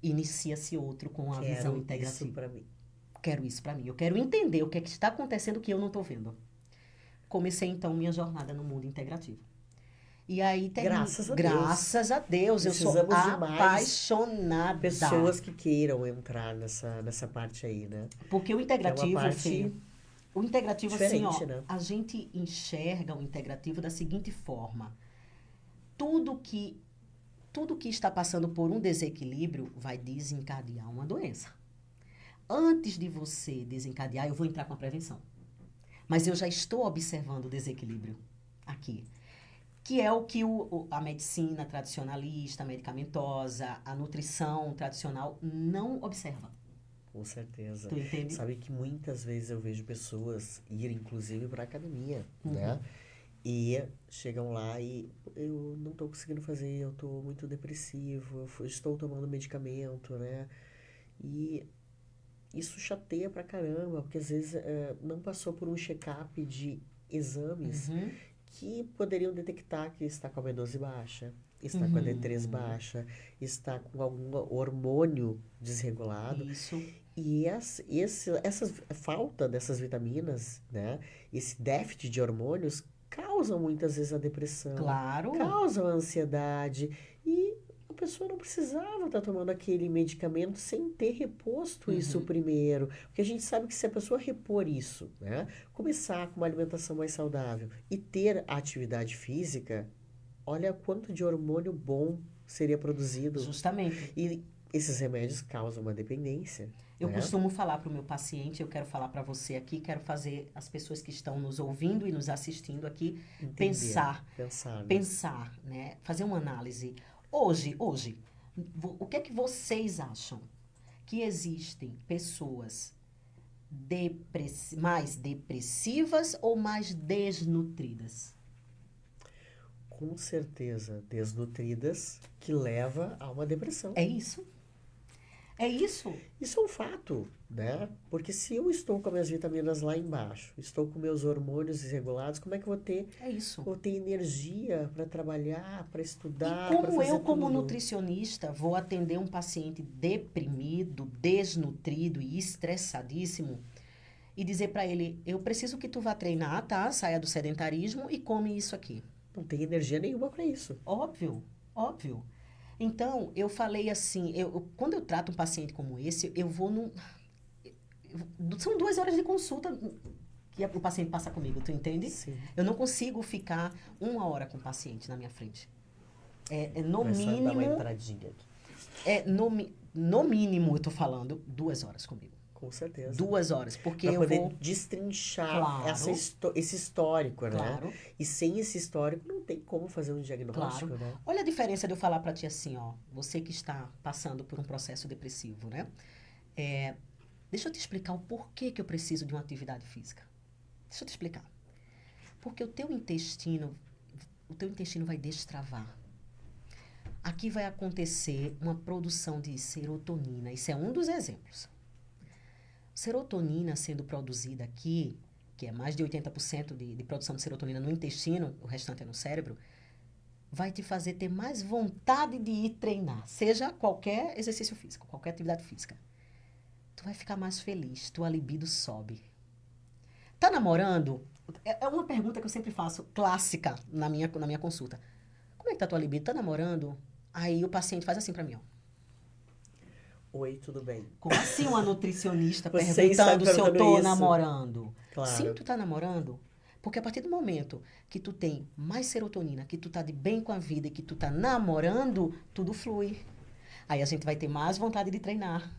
E: Inicia-se outro com a visão integrativa.
D: Isso pra mim.
E: Quero isso para mim. Eu quero entender o que é que está acontecendo que eu não estou vendo. Comecei, então, minha jornada no mundo integrativo. E aí, graças a Deus, eu sou apaixonada.
D: Pessoas que queiram entrar nessa parte aí, né?
E: Porque o integrativo, o integrativo, assim, ó,
D: né?
E: A gente enxerga o integrativo da seguinte forma. Tudo que está passando por um desequilíbrio vai desencadear uma doença. Antes de você desencadear, eu vou entrar com a prevenção. Mas eu já estou observando o desequilíbrio aqui. Que é o que a medicina tradicionalista, medicamentosa, a nutrição tradicional não observa.
D: Com certeza.
E: Tu entende?
D: Sabe que muitas vezes eu vejo pessoas ir, inclusive, para academia, né? E chegam lá e eu não estou conseguindo fazer, eu estou muito depressivo, eu estou tomando medicamento, né? E isso chateia pra caramba, porque às vezes não passou por um check-up de exames que poderiam detectar que está com a B12 baixa, está com a D3 baixa, está com algum hormônio desregulado.
E: Isso.
D: E essa falta dessas vitaminas, né? Esse déficit de hormônios causam muitas vezes a depressão.
E: Claro.
D: Causam a ansiedade. E a pessoa não precisava estar tomando aquele medicamento sem ter reposto isso primeiro. Porque a gente sabe que se a pessoa repor isso, né? Começar com uma alimentação mais saudável e ter atividade física, olha quanto de hormônio bom seria produzido.
E: Justamente.
D: E esses remédios causam uma dependência.
E: Eu costumo falar para o meu paciente, eu quero falar para você aqui, quero fazer as pessoas que estão nos ouvindo e nos assistindo aqui pensar, né? Fazer uma análise. Hoje, o que é que vocês acham? Que existem pessoas mais depressivas ou mais desnutridas?
D: Com certeza, desnutridas, que leva a uma depressão.
E: É isso. É isso.
D: Isso é um fato, né? Porque se eu estou com as minhas vitaminas lá embaixo, estou com meus hormônios desregulados, como é que eu
E: É isso.
D: vou ter energia para trabalhar, para estudar,
E: E
D: para
E: como
D: fazer
E: eu, como
D: tudo?
E: nutricionista, vou atender um paciente deprimido, desnutrido e estressadíssimo e dizer para ele, eu preciso que tu vá treinar, tá? Saia do sedentarismo e come isso aqui.
D: Não tem energia nenhuma para isso.
E: Óbvio, óbvio. Então, eu falei assim, quando eu trato um paciente como esse, eu vou num... São 2 horas de consulta que o paciente passa comigo, tu entende?
D: Sim.
E: Eu não consigo ficar 1 hora com o paciente na minha frente. No
D: Vai só dar uma
E: mínimo,
D: entradinha aqui.
E: no mínimo, eu tô falando 2 horas comigo.
D: Com certeza.
E: 2 horas, porque
D: Para
E: eu
D: poder
E: vou...
D: destrinchar
E: Claro.
D: esse histórico, né?
E: Claro.
D: E sem esse histórico não tem como fazer um diagnóstico,
E: Claro.
D: né?
E: Olha a diferença de eu falar pra ti assim, ó. Você que está passando por um processo depressivo, né? Deixa eu te explicar o porquê que eu preciso de uma atividade física. Deixa eu te explicar. Porque o teu intestino vai destravar. Aqui vai acontecer uma produção de serotonina. Isso é um dos exemplos. Serotonina sendo produzida aqui, que é mais de 80% de produção de serotonina no intestino, o restante é no cérebro, vai te fazer ter mais vontade de ir treinar, seja qualquer exercício físico, qualquer atividade física. Tu vai ficar mais feliz, tua libido sobe. Tá namorando? É uma pergunta que eu sempre faço, clássica na minha consulta. Como é que tá tua libido? Tá namorando? Aí o paciente faz assim pra mim, ó.
D: Oi, tudo bem?
E: Como assim uma nutricionista
D: Você está
E: perguntando se eu
D: perguntando
E: tô
D: isso?
E: namorando?
D: Claro.
E: Sim, tu tá namorando. Porque a partir do momento que tu tem mais serotonina, que tu tá de bem com a vida e que tu tá namorando, tudo flui. Aí a gente vai ter mais vontade de treinar.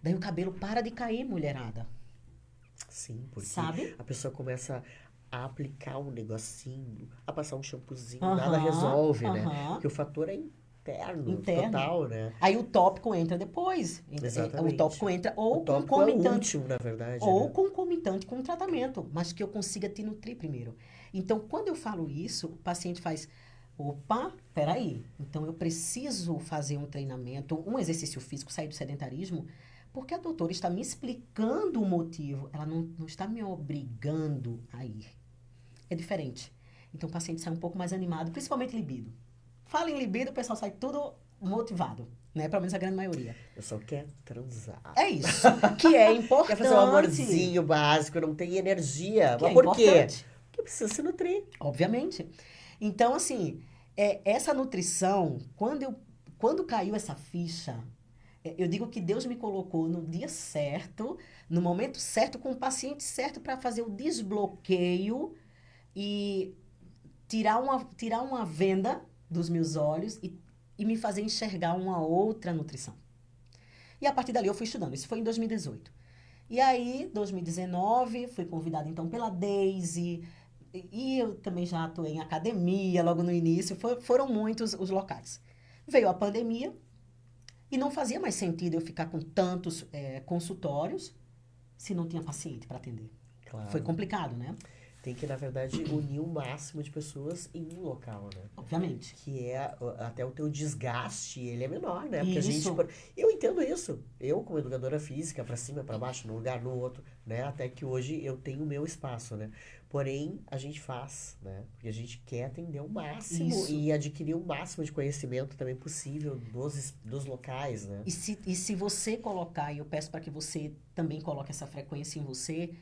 E: Daí o cabelo para de cair, mulherada.
D: Sim, porque
E: Sabe?
D: a pessoa começa a aplicar um negocinho, a passar um shampoozinho,
E: Aham,
D: nada resolve, né?
E: aham.
D: Porque o fator é interno,
E: Interno.
D: total, né?
E: Aí o tópico entra depois.
D: Exatamente.
E: O tópico entra ou
D: O tópico é o
E: concomitante.
D: último, na verdade,
E: Ou
D: né?
E: concomitante com o tratamento, mas que eu consiga te nutrir primeiro. Então, quando eu falo isso, o paciente faz, opa, peraí, então eu preciso fazer um treinamento, um exercício físico, sair do sedentarismo, porque a doutora está me explicando o motivo, ela não está me obrigando a ir. É diferente. Então, o paciente sai um pouco mais animado, principalmente libido. Fala em libido, o pessoal sai tudo motivado, né? Pelo menos a grande maioria.
D: Eu só quero transar.
E: É isso, que é importante.
D: Quer fazer um amorzinho básico, não tem energia.
E: Que
D: Mas
E: é
D: por quê?
E: importante.
D: Porque precisa se nutrir.
E: Obviamente. Então, assim, essa nutrição, quando caiu essa ficha, eu digo que Deus me colocou no dia certo, no momento certo, com o paciente certo para fazer o desbloqueio e tirar uma venda dos meus olhos e me fazer enxergar uma outra nutrição. E a partir dali eu fui estudando. Isso foi em 2018. E aí, 2019, fui convidada então pela Daisy. E eu também já atuei em academia logo no início. Foram muitos os locais. Veio a pandemia e não fazia mais sentido eu ficar com tantos consultórios se não tinha paciente para atender.
D: Claro.
E: Foi complicado, né?
D: Tem que, na verdade, unir o máximo de pessoas em um local, né?
E: Obviamente.
D: Que até o teu desgaste, ele é menor, né? Porque
E: Isso.
D: eu entendo isso. Eu, como educadora física, pra cima, pra baixo, num lugar, no outro, né? Até que hoje eu tenho o meu espaço, né? Porém, a gente faz, né? Porque a gente quer atender o máximo
E: Isso.
D: e adquirir o máximo de conhecimento também possível dos locais, né?
E: E se você colocar, e eu peço para que você também coloque essa frequência em você,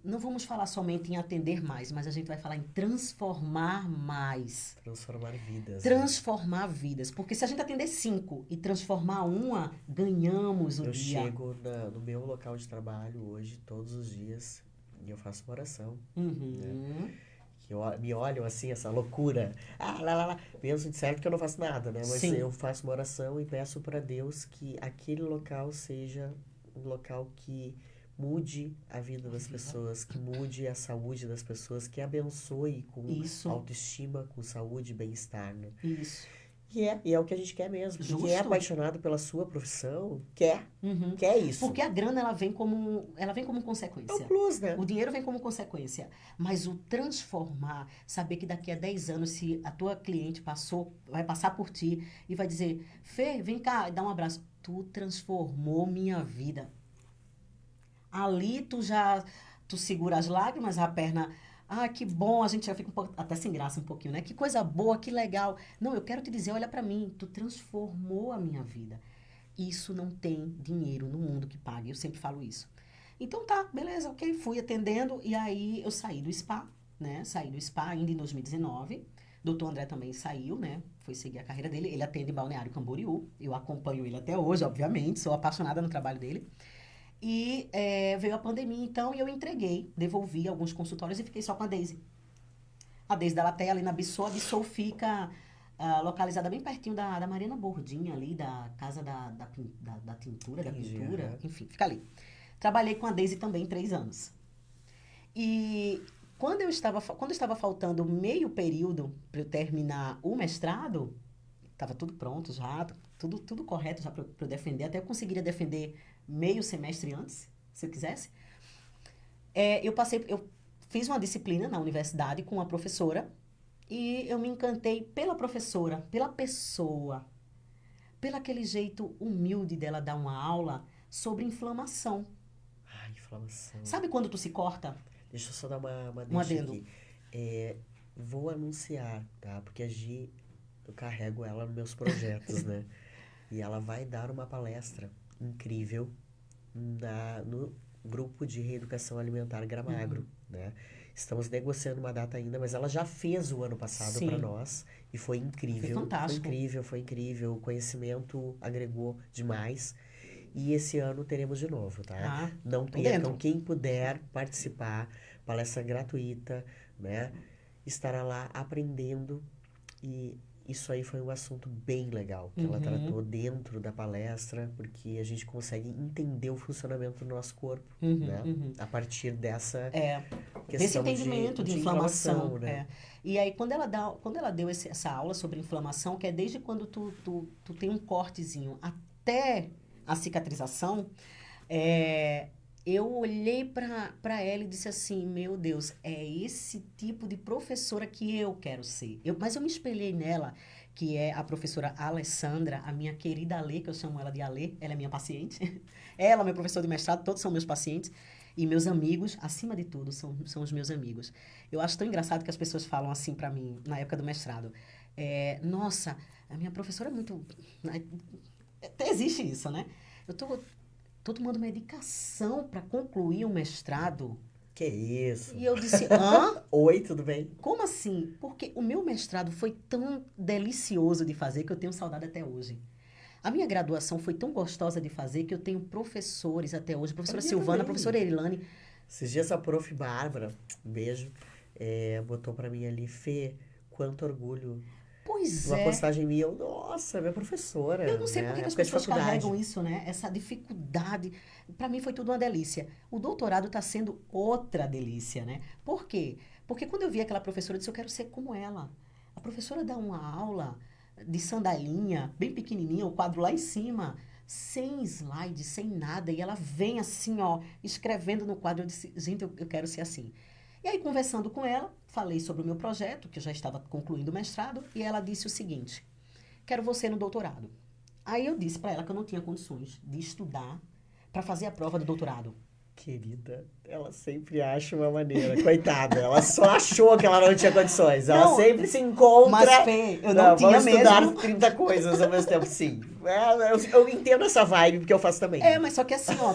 E: não vamos falar somente em atender mais, mas a gente vai falar em transformar mais.
D: Transformar vidas.
E: Transformar vidas. Porque se a gente atender 5 e transformar uma, ganhamos o
D: Eu
E: dia.
D: chego no meu local de trabalho hoje, todos os dias, e eu faço uma oração.
E: Uhum.
D: Que me olham assim, essa loucura. Penso de certo que eu não faço nada, né? Mas
E: Sim.
D: eu faço uma oração e peço para Deus que aquele local seja um local que mude a vida das pessoas, que mude a saúde das pessoas, que abençoe com
E: Isso.
D: autoestima, com saúde e bem-estar, né?
E: Isso.
D: E é o que a gente quer mesmo.
E: Justo.
D: Quem é apaixonado pela sua profissão, quer isso.
E: Porque a grana, ela vem como
D: É
E: consequência.
D: o plus, né?
E: O dinheiro vem como consequência. Mas o transformar, saber que daqui a 10 anos, se a tua cliente vai passar por ti e vai dizer, Fê, vem cá, dá um abraço. Tu transformou minha vida. Ali tu segura as lágrimas, a perna... Ah, que bom, a gente já fica até sem graça um pouquinho, né? Que coisa boa, que legal. Não, eu quero te dizer, olha pra mim, tu transformou a minha vida. Isso não tem dinheiro no mundo que pague, eu sempre falo isso. Então tá, beleza, ok, fui atendendo e aí eu saí do spa, né? Saí do spa ainda em 2019. Doutor André também saiu, né? Foi seguir a carreira dele. Ele atende em Balneário Camboriú. Eu acompanho ele até hoje, obviamente, sou apaixonada no trabalho dele. E veio a pandemia, então, e eu devolvi alguns consultórios e fiquei só com a Daisy. A Daisy da Laté, ali na Bissau. A Bissau fica localizada bem pertinho da Mariana Bordinha, ali, da casa da tintura, da pintura, enfim, fica ali. Trabalhei com a Daisy também 3 anos. E quando estava faltando meio período para eu terminar o mestrado, estava tudo pronto já, tudo correto já para eu defender, até eu conseguiria defender meio semestre antes, se eu quisesse. Eu fiz uma disciplina na universidade com uma professora e eu me encantei pela professora, pela pessoa, pelo aquele jeito humilde dela dar uma aula sobre inflamação.
D: Ai, inflamação.
E: Sabe quando tu se corta?
D: Deixa eu só dar uma deixa
E: adendo.
D: aqui. Vou anunciar, tá? Porque a Gi, eu carrego ela nos meus projetos, né? E ela vai dar uma palestra incrível no grupo de reeducação alimentar Gramagro, né? Estamos negociando uma data ainda, mas ela já fez o ano passado para nós e foi incrível.
E: Foi fantástico.
D: Foi incrível. O conhecimento agregou demais. E esse ano teremos de novo, tá? Não percam, quem puder participar, palestra gratuita, né? Estará lá aprendendo e isso aí foi um assunto bem legal que ela tratou dentro da palestra, porque a gente consegue entender o funcionamento do nosso corpo, né? A partir dessa questão
E: desse entendimento de inflamação,
D: né?
E: E aí, quando ela deu essa aula sobre inflamação, que é desde quando tu tem um cortezinho até a cicatrização, eu olhei para ela e disse assim, meu Deus, é esse tipo de professora que eu quero ser. Mas eu me espelhei nela, que é a professora Alessandra, a minha querida Alê, que eu chamo ela de Alê, ela é minha paciente. Ela, meu professor de mestrado, todos são meus pacientes. E meus amigos, acima de tudo, são os meus amigos. Eu acho tão engraçado que as pessoas falam assim para mim, na época do mestrado. Nossa, a minha professora é muito... Até existe isso, né? Eu tô tomando medicação para concluir o mestrado.
D: Que isso?
E: E eu disse, hã?
D: Oi, tudo bem?
E: Como assim? Porque o meu mestrado foi tão delicioso de fazer que eu tenho saudade até hoje. A minha graduação foi tão gostosa de fazer que eu tenho professores até hoje. Professora Silvana, também. Professora Erilane.
D: Esses dias a prof. Bárbara, um beijo, botou para mim ali, Fê, quanto orgulho.
E: Pois
D: uma postagem minha, nossa, minha professora.
E: Eu não sei por que as pessoas carregam isso, né? Essa dificuldade. Para mim foi tudo uma delícia. O doutorado está sendo outra delícia, né? Por quê? Porque quando eu vi aquela professora, eu disse, eu quero ser como ela. A professora dá uma aula de sandalinha, bem pequenininha, o quadro lá em cima, sem slide, sem nada. E ela vem assim, ó, escrevendo no quadro. Eu disse, gente, eu quero ser assim. E aí, conversando com ela, falei sobre o meu projeto, que eu já estava concluindo o mestrado, e ela disse o seguinte, quero você no doutorado. Aí eu disse para ela que eu não tinha condições de estudar para fazer a prova do doutorado.
D: Querida, ela sempre acha uma maneira, coitada, ela só achou que ela não tinha condições, ela sempre se encontra...
E: Mas, Fê, eu não tinha mesmo.
D: Vamos estudar 30 coisas ao mesmo tempo, sim. Eu entendo essa vibe, porque eu faço também.
E: Mas só que assim, ó,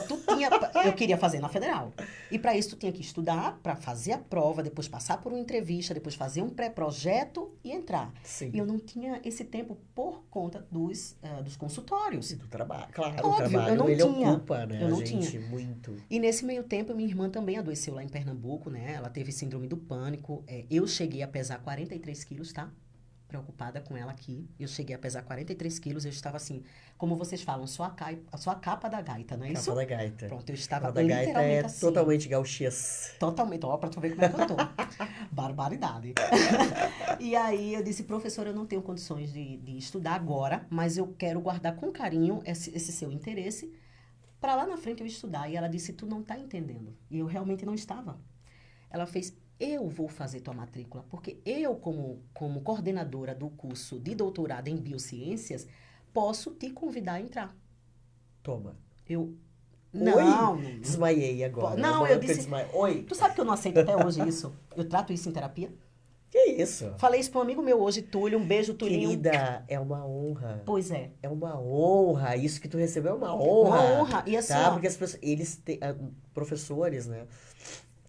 E: eu queria fazer na Federal. E para isso tu tinha que estudar, para fazer a prova, depois passar por uma entrevista, depois fazer um pré-projeto e entrar.
D: Sim.
E: E eu não tinha esse tempo por conta dos consultórios.
D: E do trabalho, claro.
E: Óbvio,
D: o trabalho,
E: eu não
D: ele
E: tinha.
D: ocupa, né,
E: eu não
D: a gente,
E: tinha.
D: muito.
E: E nesse meio tempo, minha irmã também adoeceu lá em Pernambuco, né? Ela teve síndrome do pânico. Eu cheguei a pesar 43 quilos, tá? Preocupada com ela aqui. Eu cheguei a pesar 43 quilos. Eu estava assim, como vocês falam, só a capa da gaita, não é isso?
D: Capa da gaita.
E: Pronto, eu estava
D: capa da gaita
E: literalmente assim.
D: Totalmente gauchês.
E: Totalmente, ó, pra tu ver como é que eu tô. Barbaridade. E aí eu disse, professora, eu não tenho condições de estudar agora, mas eu quero guardar com carinho esse seu interesse para lá na frente eu estudar. E ela disse, tu não tá entendendo. E eu realmente não estava. Ela fez, eu vou fazer tua matrícula, porque eu, como coordenadora do curso de doutorado em biociências, posso te convidar a entrar.
D: Toma.
E: Eu...
D: Oi?
E: Não.
D: Desmaiei agora.
E: Não, eu disse...
D: Oi?
E: Tu sabe que eu não aceito até hoje isso? Eu trato isso em terapia.
D: Que isso?
E: Falei isso para um amigo meu hoje, Túlio. Um beijo, Tulinho.
D: Querida, é uma honra.
E: Pois é.
D: É uma honra. Isso que tu recebeu é uma honra.
E: Uma honra. E assim,
D: tá?
E: ó,
D: Porque as pessoas, eles têm, professores, né,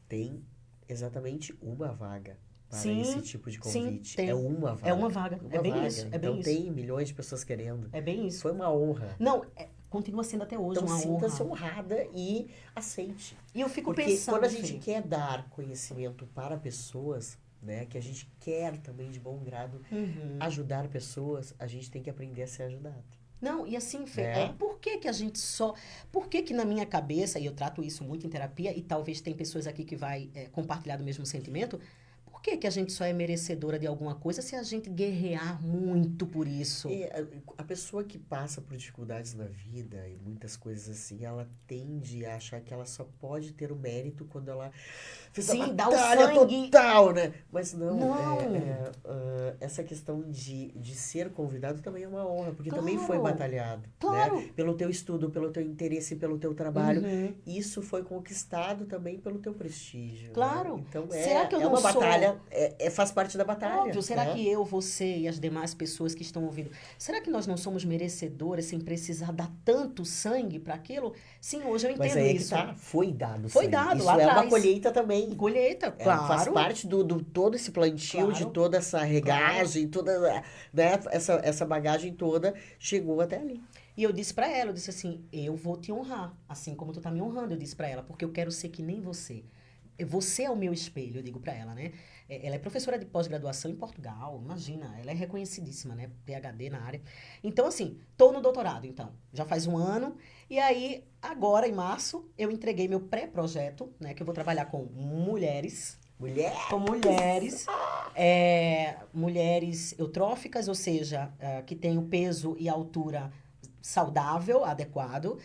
D: têm exatamente uma vaga para
E: Sim,
D: esse tipo de
E: sim,
D: convite.
E: tem.
D: É uma vaga.
E: É uma vaga.
D: Uma
E: É bem
D: vaga.
E: isso. É
D: Então
E: bem isso.
D: tem milhões de pessoas querendo.
E: É bem isso.
D: Foi uma honra.
E: Não, continua sendo até hoje
D: Então
E: uma
D: sinta-se
E: honra.
D: honrada e aceite.
E: E eu fico
D: Porque
E: pensando,
D: quando a gente
E: Fê,
D: quer dar conhecimento para pessoas, né, que a gente quer também de bom grado ajudar pessoas, a gente tem que aprender a ser ajudado.
E: Não, e assim, Fê,
D: É.
E: por que que a gente só... Por que que na minha cabeça, e eu trato isso muito em terapia, e talvez tem pessoas aqui que vai compartilhar do mesmo sentimento, por que que a gente só é merecedora de alguma coisa se a gente guerrear muito por isso?
D: E a pessoa que passa por dificuldades na vida e muitas coisas assim, ela tende a achar que ela só pode ter o mérito quando ela fez a
E: Sim, dá o
D: batalha
E: sangue.
D: total, né? Mas não,
E: Não.
D: essa questão de ser convidado também é uma honra, porque
E: Claro.
D: também foi batalhado,
E: Claro.
D: né? Pelo teu estudo, pelo teu interesse, pelo teu trabalho.
E: Uhum.
D: Isso foi conquistado também pelo teu prestígio. né?
E: Claro.
D: Então
E: Será que eu
D: é
E: não
D: uma
E: sou-
D: batalha, faz parte da batalha.
E: Óbvio, será
D: né?
E: que eu, você e as demais pessoas que estão ouvindo, será que nós não somos merecedoras sem precisar dar tanto sangue para aquilo? Sim, hoje eu entendo
D: Mas aí é que
E: isso.
D: tá, foi dado.
E: Foi
D: sangue.
E: dado
D: Isso
E: lá
D: é uma
E: atrás.
D: colheita também.
E: Colheita,
D: Faz
E: claro.
D: parte do todo esse plantio,
E: Claro.
D: de toda essa regagem, toda, né, essa bagagem toda chegou até ali.
E: E eu disse pra ela, eu disse assim, eu vou te honrar, assim como tu tá me honrando, eu disse pra ela, porque eu quero ser que nem você. Você é o meu espelho, eu digo pra ela, né? Ela é professora de pós-graduação em Portugal, imagina, ela é reconhecidíssima, né? PhD na área. Então, assim, tô no doutorado, então, já faz um ano. E aí, agora, em março, eu entreguei meu pré-projeto, né? Que eu vou trabalhar com mulheres. Com mulheres, mulheres eutróficas, ou seja, que têm o peso e a altura saudável, adequado,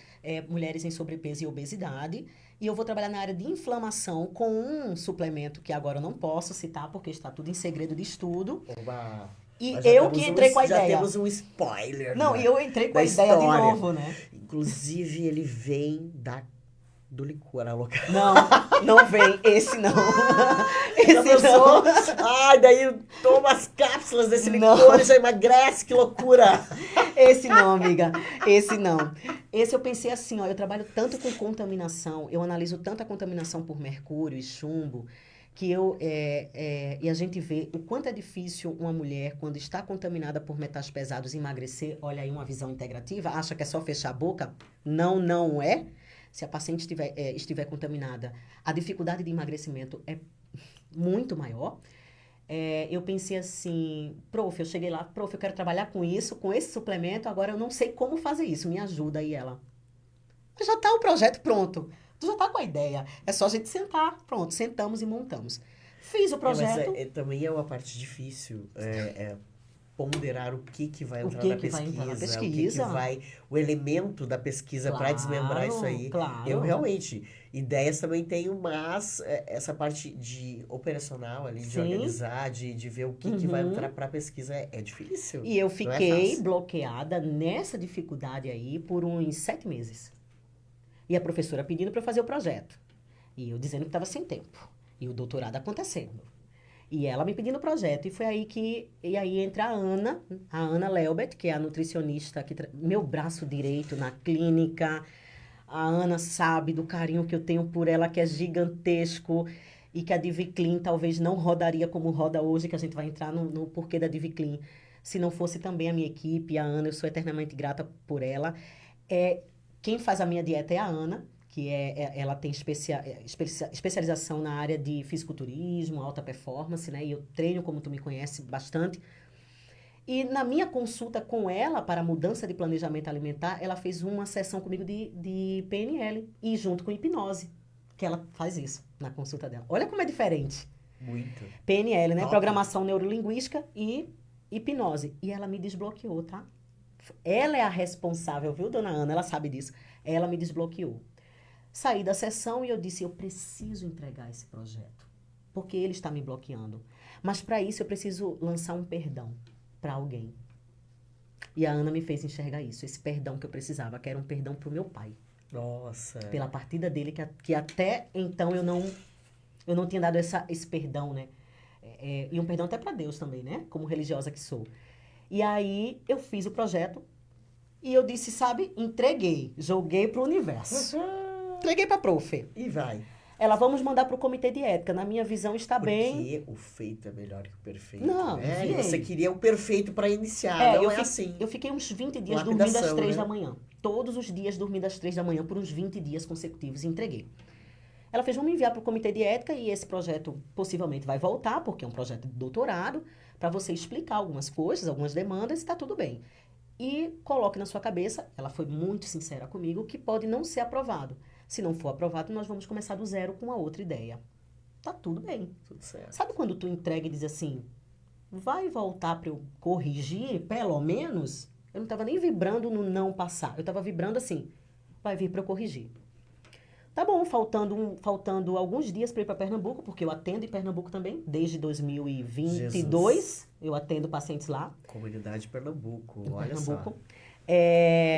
E: mulheres em sobrepeso e obesidade. E eu vou trabalhar na área de inflamação com um suplemento que agora eu não posso citar, porque está tudo em segredo de estudo.
D: Oba.
E: E
D: Mas já
E: eu
D: temos
E: que entrei com a
D: já
E: ideia.
D: temos um spoiler.
E: Não,
D: né,
E: e eu entrei com
D: da
E: a ideia de
D: história.
E: novo, né?
D: Inclusive, ele vem do licor, a louca.
E: Não, não vem, esse não.
D: Já
E: Esse
D: pensou?
E: não.
D: Ai, daí toma as cápsulas desse
E: Não.
D: licor e já emagrece, que loucura.
E: Esse não, amiga. Esse não. Esse eu pensei assim, ó, eu trabalho tanto com contaminação, eu analiso tanto a contaminação por mercúrio e chumbo, que e a gente vê o quanto é difícil uma mulher, quando está contaminada por metais pesados, emagrecer. Olha aí uma visão integrativa, acha que é só fechar a boca? Não, não é. Se a paciente estiver contaminada, a dificuldade de emagrecimento é muito maior. Eu pensei assim, prof, eu cheguei lá, prof, eu quero trabalhar com isso, com esse suplemento, agora eu não sei como fazer isso, me ajuda. E ela, já está o projeto pronto, tu já está com a ideia, é só a gente sentar, pronto, sentamos e montamos. Fiz o projeto.
D: Mas também é uma parte difícil, ponderar o que vai
E: O
D: entrar
E: que
D: na
E: que vai
D: pesquisa,
E: entrar na
D: o que
E: pesquisa.
D: vai, o elemento da pesquisa para desmembrar isso aí.
E: Claro.
D: Eu realmente, ideias também tenho, mas essa parte de operacional ali, de
E: Sim.
D: organizar, de ver o que vai entrar para a pesquisa é difícil.
E: E eu
D: Não é
E: fiquei
D: fácil.
E: bloqueada nessa dificuldade aí por uns 7 meses. E a professora pedindo para eu fazer o projeto. E eu dizendo que estava sem tempo. E o doutorado acontecendo. E ela me pedindo o projeto. E aí entra a Ana Leubert, que é a nutricionista, meu braço direito na clínica. A Ana sabe do carinho que eu tenho por ela, que é gigantesco. E que a Diviclean talvez não rodaria como roda hoje, que a gente vai entrar no porquê da Diviclean. Se não fosse também a minha equipe, a Ana, eu sou eternamente grata por ela. Quem faz a minha dieta é a Ana, que ela tem especialização na área de fisiculturismo, alta performance, né? E eu treino, como tu me conhece, bastante. E na minha consulta com ela, para mudança de planejamento alimentar, ela fez uma sessão comigo de PNL, e junto com hipnose, que ela faz isso na consulta dela. Olha como é diferente.
D: Muito.
E: PNL, né?
D: Top.
E: Programação Neurolinguística e hipnose. E ela me desbloqueou, tá? Ela é a responsável, viu, dona Ana? Ela sabe disso. Ela me desbloqueou. Saí da sessão e eu disse, eu preciso entregar esse projeto. Porque ele está me bloqueando. Mas para isso eu preciso lançar um perdão para alguém. E a Ana me fez enxergar isso, esse perdão que eu precisava, que era um perdão pro meu pai.
D: Nossa.
E: Pela partida dele, que até então eu não tinha dado esse perdão, né? E um perdão até para Deus também, né? Como religiosa que sou. E aí eu fiz o projeto e eu disse, sabe, entreguei, joguei pro universo. Entreguei pra prof.
D: E vai.
E: Ela, vamos mandar pro comitê de ética. Na minha visão está bem.
D: Porque o feito é melhor que o perfeito.
E: Não,
D: né? E
E: gente.
D: você queria o perfeito para iniciar, não é assim.
E: Eu fiquei uns 20 dias
D: Lapidação,
E: dormindo às 3
D: né?
E: da manhã. Todos os dias dormindo às 3 da manhã por uns 20 dias consecutivos e entreguei. Ela fez, vamos enviar para o comitê de ética e esse projeto possivelmente vai voltar, porque é um projeto de doutorado, para você explicar algumas coisas, algumas demandas e está tudo bem. E coloque na sua cabeça, ela foi muito sincera comigo, que pode não ser aprovado. Se não for aprovado, nós vamos começar do zero com uma outra ideia. Tá tudo bem.
D: Tudo certo.
E: Sabe quando tu entrega e diz assim, vai voltar para eu corrigir, pelo menos? Eu não estava nem vibrando no não passar. Eu estava vibrando assim, vai vir para eu corrigir. Tá bom, faltando alguns dias para ir para Pernambuco, porque eu atendo em Pernambuco também, desde 2022.
D: Jesus.
E: Eu atendo pacientes lá.
D: Comunidade Pernambuco,
E: Em
D: olha
E: Pernambuco.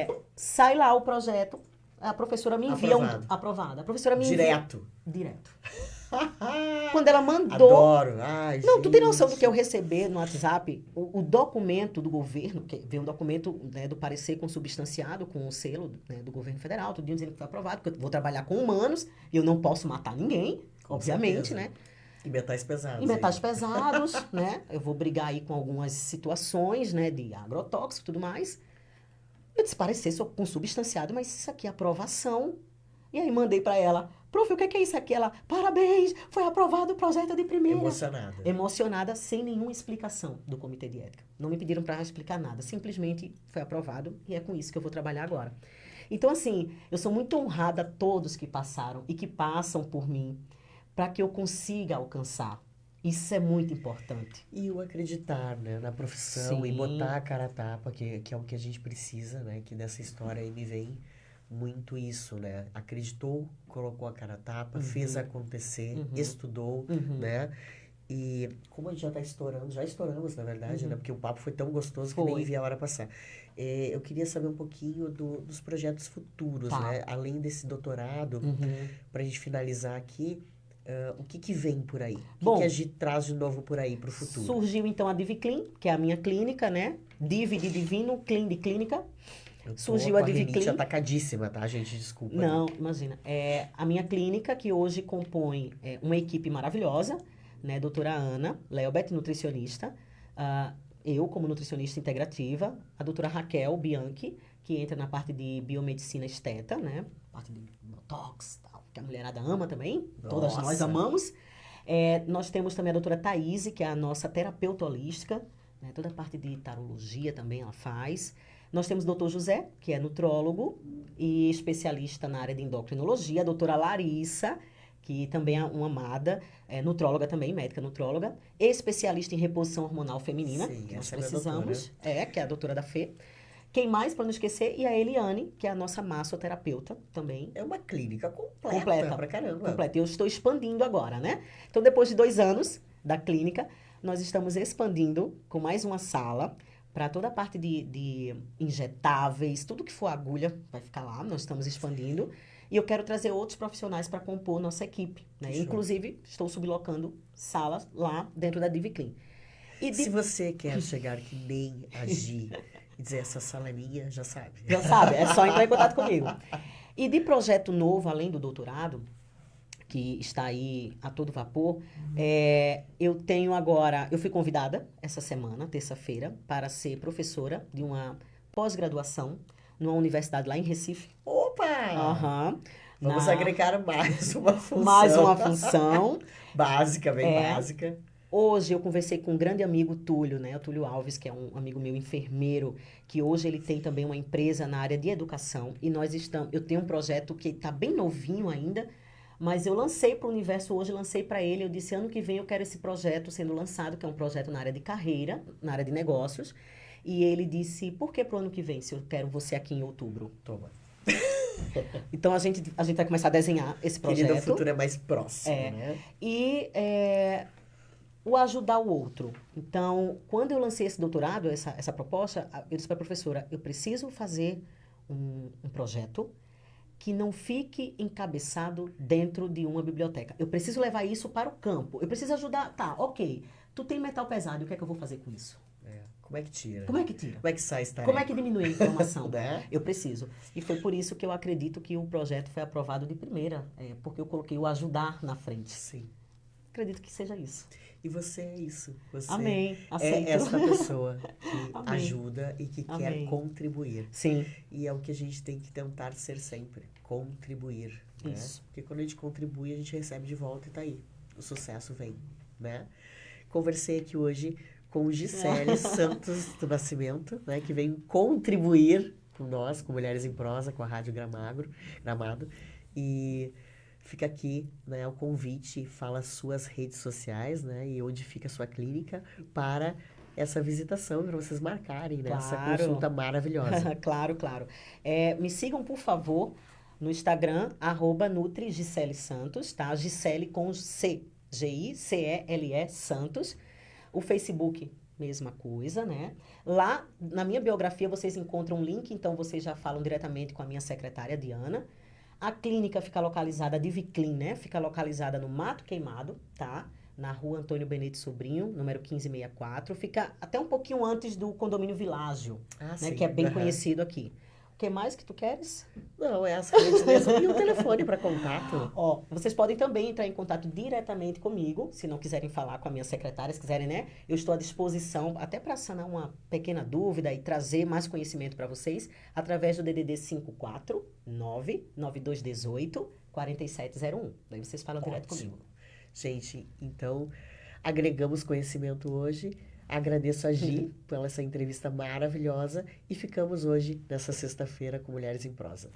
D: só.
E: Sai lá o projeto, a professora me envia
D: Aprovado.
E: A professora me
D: Direto.
E: envia... Direto. Quando ela mandou...
D: Adoro. Ai,
E: Não, tu tem noção do
D: gente.
E: que eu receber no WhatsApp? O documento do governo, que vem um documento, né, do parecer consubstanciado com o selo, né, do governo federal, tudo dizendo que foi aprovado, que eu vou trabalhar com humanos e eu não posso matar ninguém,
D: Com
E: obviamente,
D: certeza.
E: né?
D: E metais pesados.
E: E metais
D: hein?
E: pesados, né? Eu vou brigar aí com algumas situações, né, de agrotóxico e tudo mais. Eu disse, parecer consubstanciado, mas isso aqui é aprovação. E aí mandei pra ela, prof, o que é isso aqui? Ela, parabéns, foi aprovado o projeto de primeira.
D: Emocionada.
E: Emocionada, sem nenhuma explicação do comitê de ética. Não me pediram para explicar nada, simplesmente foi aprovado e é com isso que eu vou trabalhar agora. Então, assim, eu sou muito honrada a todos que passaram e que passam por mim para que eu consiga alcançar. Isso é muito importante.
D: E o acreditar, né, na profissão e
E: Sim.
D: botar a cara a tapa, que é o que a gente precisa, né? Que nessa história aí me vem muito isso, né? Acreditou, colocou a cara a tapa, fez acontecer, estudou, né? E como a gente já tá estourando, já estouramos, na verdade, né? Porque o papo foi tão gostoso que nem
E: Foi.
D: vi a hora passar. Eu queria saber um pouquinho dos projetos futuros,
E: Tá.
D: né? Além desse doutorado, pra gente finalizar aqui, o que vem por aí? O
E: Bom,
D: que a gente traz de novo por aí pro futuro?
E: Surgiu, então, a DivClean, que é a minha clínica, né? Div de divino, clean de clínica.
D: Eu tô
E: Surgiu
D: com
E: a
D: a rinite
E: DivClean.
D: atacadíssima, tá, gente? Desculpa.
E: Não, imagina. É a minha clínica, que hoje compõe uma equipe maravilhosa, né? Doutora Ana Leobet, nutricionista. Eu, como nutricionista integrativa. A doutora Raquel Bianchi, que entra na parte de biomedicina esteta, né? Parte de botox, tal, que a mulherada ama também. Todas nós
D: Nossa.
E: amamos. Nós temos também a doutora Thaís, que é a nossa terapeuta holística. Né? Toda a parte de tarologia também ela faz. Nós temos o doutor José, que é nutrólogo e especialista na área de endocrinologia. A doutora Larissa, que também é uma amada, nutróloga também, médica nutróloga. Especialista em reposição hormonal feminina,
D: Sim,
E: que nós
D: essa é minha
E: precisamos. Que é a doutora da Fê. Quem mais, para não esquecer? E a Eliane, que é a nossa massoterapeuta também.
D: É uma clínica completa pra caramba.
E: Completa. Eu estou expandindo agora, né? Então, depois de 2 anos da clínica, nós estamos expandindo com mais uma sala para toda a parte de injetáveis, tudo que for agulha vai ficar lá, nós estamos expandindo. E eu quero trazer outros profissionais para compor nossa equipe, né?
D: Show.
E: Inclusive, estou sublocando salas lá dentro da DivClean.
D: Se você quer chegar que nem agir e dizer essa sala é minha, já sabe.
E: Já sabe, é só entrar em contato comigo. E de projeto novo, além do doutorado, que está aí a todo vapor, eu tenho agora... Eu fui convidada essa semana, terça-feira, para ser professora de uma pós-graduação numa universidade lá em Recife.
D: Opa!
E: Aham.
D: Vamos agregar mais uma função.
E: Mais uma função.
D: Básica, bem básica.
E: Hoje eu conversei com um grande amigo, Túlio, né? O Túlio Alves, que é um amigo meu enfermeiro, que hoje ele tem também uma empresa na área de educação. E eu tenho um projeto que está bem novinho ainda, Mas eu lancei para o universo hoje, lancei para ele, eu disse, ano que vem eu quero esse projeto sendo lançado, que é um projeto na área de carreira, na área de negócios. E ele disse, por que pro ano que vem, se eu quero você aqui em outubro?
D: Toma.
E: Então, a gente vai começar a desenhar esse projeto.
D: Querido, o futuro é mais próximo,
E: É.
D: né?
E: E o ajudar o outro. Então, quando eu lancei esse doutorado, essa proposta, eu disse para a professora, eu preciso fazer um projeto que não fique encabeçado dentro de uma biblioteca. Eu preciso levar isso para o campo. Eu preciso ajudar. Tá, ok. Tu tem metal pesado, o que é que eu vou fazer com isso?
D: Como é que tira?
E: Como é que tira?
D: Como é que sai esse
E: Como é que diminui a inflamação?
D: Né?
E: Eu preciso. E foi por isso que eu acredito que o projeto foi aprovado de primeira. Porque eu coloquei o ajudar na frente.
D: Sim.
E: Acredito que seja isso.
D: E você é isso. Você
E: Amém. Aceito.
D: é essa pessoa que
E: Amém.
D: ajuda e que
E: Amém.
D: quer contribuir.
E: Sim.
D: E é o que a gente tem que tentar ser sempre. Contribuir. Né?
E: Isso.
D: Porque quando a gente contribui, a gente recebe de volta e tá aí. O sucesso vem. Né? Conversei aqui hoje com o Gisele Santos do Nascimento, né? Que vem contribuir com nós, com Mulheres em Prosa, com a Rádio Gramado. E fica aqui, né, o convite, fala suas redes sociais, né, e onde fica a sua clínica para essa visitação, para vocês marcarem, né, essa
E: Claro.
D: consulta maravilhosa.
E: Claro, claro. Me sigam, por favor, no Instagram, @NutriGisele Santos, tá? Gisele com C, Gicele Santos. O Facebook, mesma coisa, né? Lá, na minha biografia, vocês encontram um link, então vocês já falam diretamente com a minha secretária, Diana. A clínica fica localizada, a Diviclin, né? Fica localizada no Mato Queimado, tá? Na rua Antônio Benete Sobrinho, número 1564. Fica até um pouquinho antes do condomínio Világio,
D: Ah,
E: né?
D: sim.
E: Que é bem
D: Aham.
E: conhecido aqui. O que mais que tu queres?
D: Não, é as redes mesmo. E o telefone para contato?
E: Ó, vocês podem também entrar em contato diretamente comigo, se não quiserem falar com a minha secretária, se quiserem, né? Eu estou à disposição até para sanar uma pequena dúvida e trazer mais conhecimento para vocês através do DDD 549-9218-4701. Daí vocês falam direto comigo.
D: Gente, então, agregamos conhecimento hoje. Agradeço a Gi pela essa entrevista maravilhosa e ficamos hoje, nessa sexta-feira, com Mulheres em Prosa.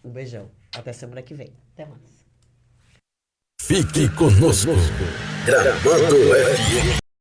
D: Um beijão. Até semana que vem.
E: Até mais.
F: Fique conosco. Gramado FM.